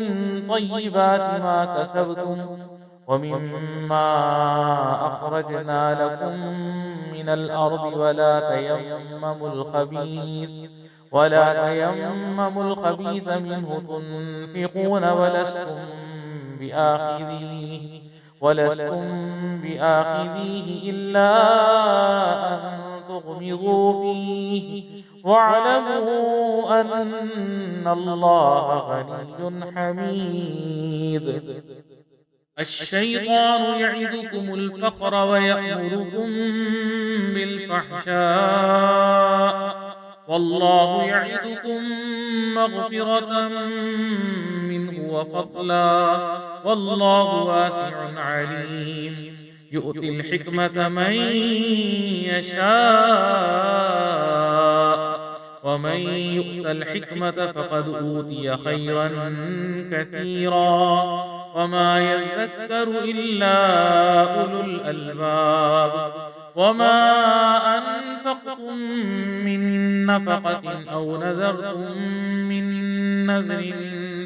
طيبات ما كسبتم ومما أخرجنا لكم من الأرض ولا تيمموا الخبيث منه تنفقون ولستم بآخذيه إلا أن تغمضوا فيه واعلموا أن الله غني حميد الشيطان يعدكم الفقر ويأمركم بالفحشاء والله يعدكم مغفرة منه وفضلا والله واسع عليم يؤتي الحكمة من يشاء ومن يؤت الحكمة فقد أوتي خيرا كثيرا وما يذكر إلا أولو الألباب وما أنفقتم من نفقة أو نذرتم من نذر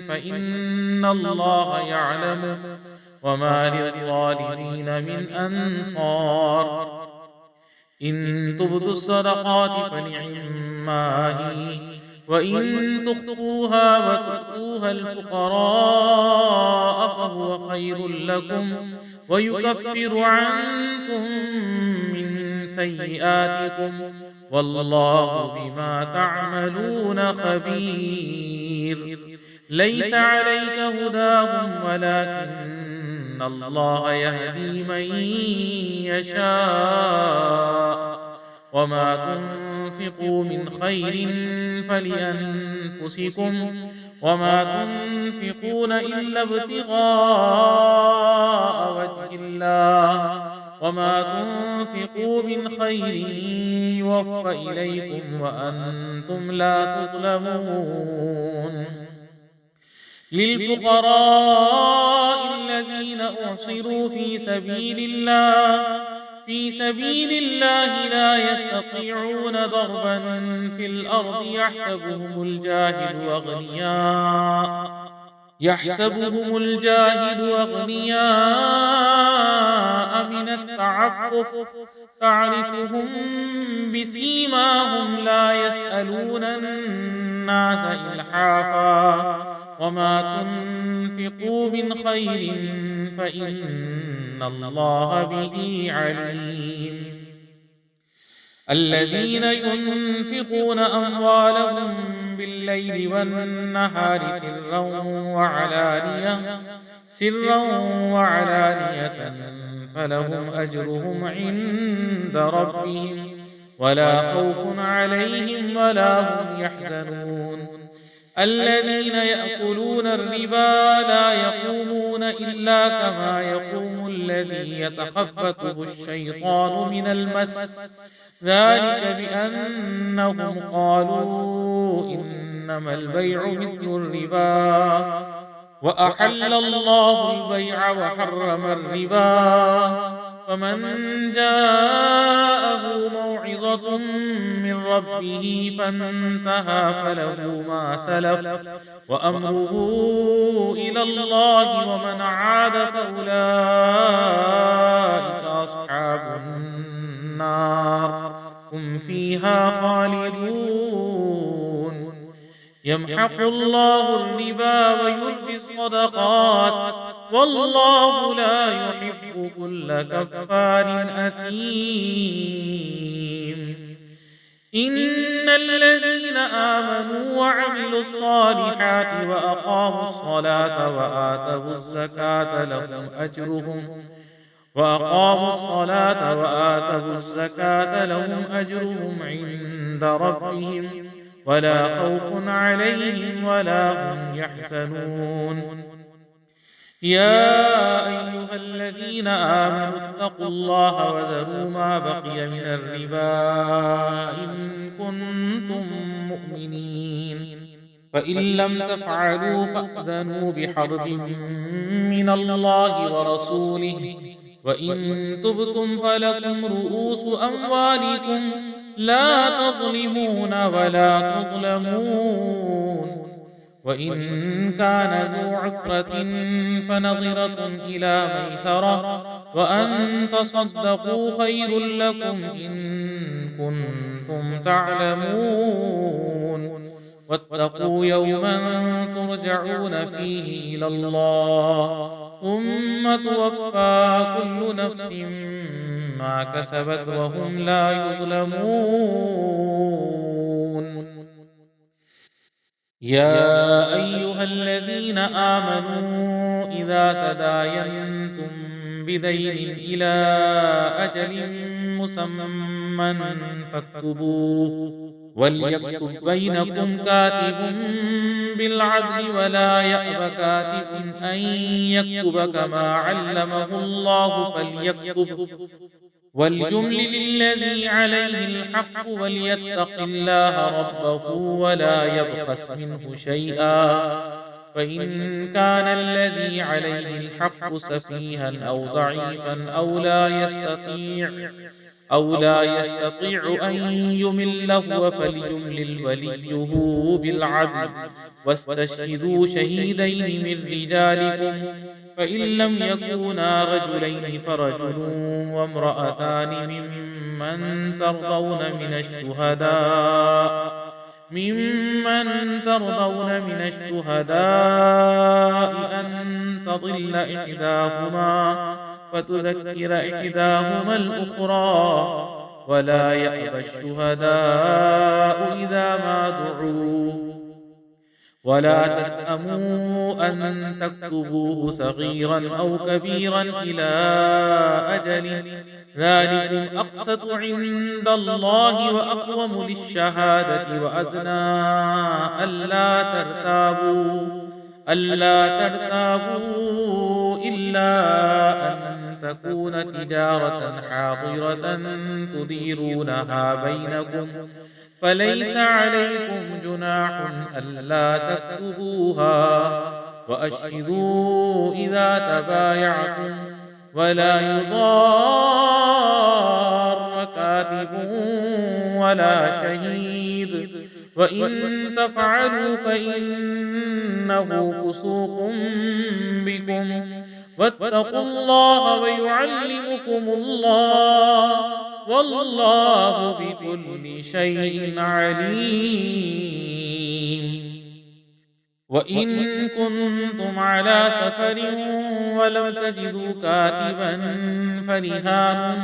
فإن الله يعلم وما للظالمين من أنصار إن تبدوا الصدقات فنعما هي وإن تخفوها وتؤتوها الفقراء فهو خير لكم ويكفر عنكم من سيئاتكم والله بما تعملون خبير ليس عليك هداهم ولكن الله يهدي من يشاء وما تنفقوا من خير فلأنفسكم وما تنفقون إلا ابتغاء وجه الله وما تنفقوا من خير يوفى إليكم وأنتم لا تظلمون للفقراء الذين أحصروا في سبيل الله لا يستطيعون ضربا في الأرض يحسبهم الجاهل أغنياء من التعفف تعرفهم بسيماهم لا يسألون الناس إلحافا وما تنفقوا من خير فإن الله به عليم الذين ينفقون أموالهم بالليل والنهار سرا وعلانية فلهم أجرهم عند ربهم ولا خوف عليهم ولا هم يحزنون الذين يأكلون الربا لا يقومون إلا كما يقوم الذي يتخبطه الشيطان من المس ذلك بأنهم قالوا إنما البيع مثل الربا وأحل الله البيع وحرم الربا فمن جاءه موعظة موعظة من ربه فانتهى فله ما سلف وأمره إلى الله ومن عاد فأولئك أصحاب النار هم فيها خالدون يمحق الله الربا ويربي الصدقات والله لا يحب كل كفار أثيم إن الذين آمنوا وعملوا الصالحات وأقاموا الصلاة وآتوا الزكاة لهم أجرهم عند ربهم ولا خوف عليهم ولا هم يحزنون يا أيها الذين آمنوا اتقوا الله وذروا ما بقي من الربا إن كنتم مؤمنين فإن لم تفعلوا فأذنوا بحرب من الله ورسوله وإن تبتم فلكم رؤوس أموالكم لا تظلمون ولا تظلمون وإن كان ذو عسرة فنظرة إلى ميسرة وأن تصدقوا خير لكم إن كنتم تعلمون واتقوا يوما ترجعون فيه إلى الله ثم توفى كل نفس ما كسبت وهم لا يظلمون يا أيها الذين آمنوا إذا تداينتم بدين إلى أجل مسمى فاكتبوه وليكتب بينكم كاتب بالعدل ولا يأب كاتب أن يكتب كما علمه الله فليكتب وليملل الذي عليه الحق وليتق الله ربه ولا يبخس منه شيئا فإن كان الذي عليه الحق سفيها أو ضعيفا أو لا يستطيع أن يمل هو فليملل وليه بالعدل واستشهدوا شهيدين من رجالكم فإن لم يكونا رجلين فرجل وامرأتان ممن ترضون من الشهداء أن تضل إحداهما فتذكر إحداهما الأخرى ولا يأبى الشهداء إذا ما دعوا ولا تسأموا أن تكتبوه صغيرا أو كبيرا إلى أجل ذلكم أقسط عند الله وأقوم للشهادة وأدنى ألا ترتابوا إلا أن تكون تجارة حاضرة تديرونها بينكم فليس عليكم جناح ألا تكتبوها وأشهدوا إذا تبايعتم ولا يضار كاتب ولا شهيد وإن تفعلوا فإنه فسوق بكم واتقوا الله ويعلمكم الله والله بكل شيء عليم وإن كنتم على سفر ولم تجدوا كاتبا فرهان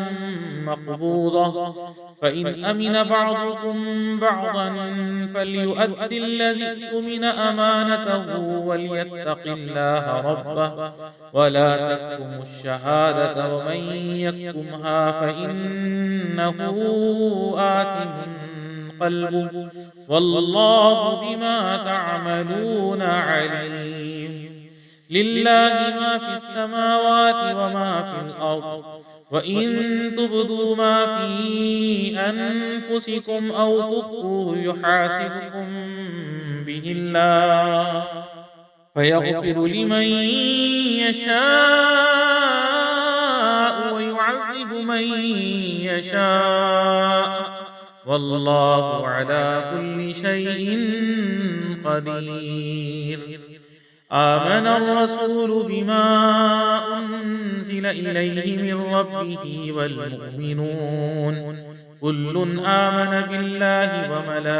مقبوضة فإن أمن بعضكم بعضا فليؤد الذي اؤتمن أمانته وليتق الله ربه ولا تكتموا الشهادة ومن يكتمها فإنه آثم قلبه والله بما تعملون عليم لله ما في السماوات وما في الأرض وإن تبدوا ما في أنفسكم أو تخفوه يحاسبكم به الله فيغفر لمن يشاء ويعذب من يشاء والله على كل شيء قدير. آمن الرسول بما أنزل إليه من ربه والمؤمنون كل آمن بالله وملائكته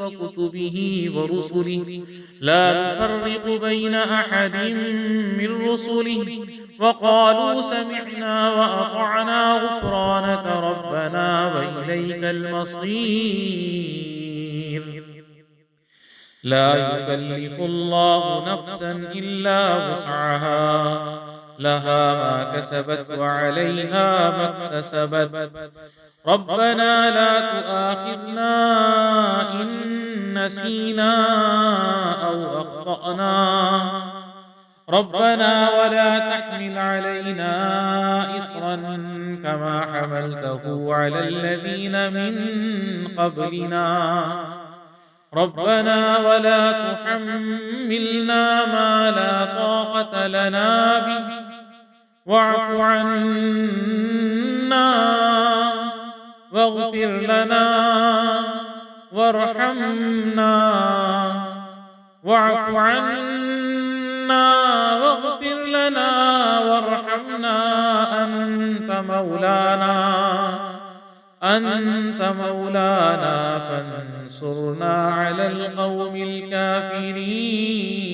وكتبه ورسله لا نفرق بين أحد من رسله وقالوا سمعنا وأطعنا غفرانك ربنا وإليك المصير. لا يكلف الله نفسا إلا وسعها لها ما كسبت وعليها ما اكتسبت ربنا لا تؤاخذنا إن نسينا أو أخطأنا ربنا ولا تحمل علينا إصرا كما حملته على الذين من قبلنا ربنا ولا تحملنا ما لا طاقة لنا به واعف عنا واغفر لنا وارحمنا واعف عنا واغفر لنا وارحمنا أنت مولانا فانصرنا على القوم الكافرين.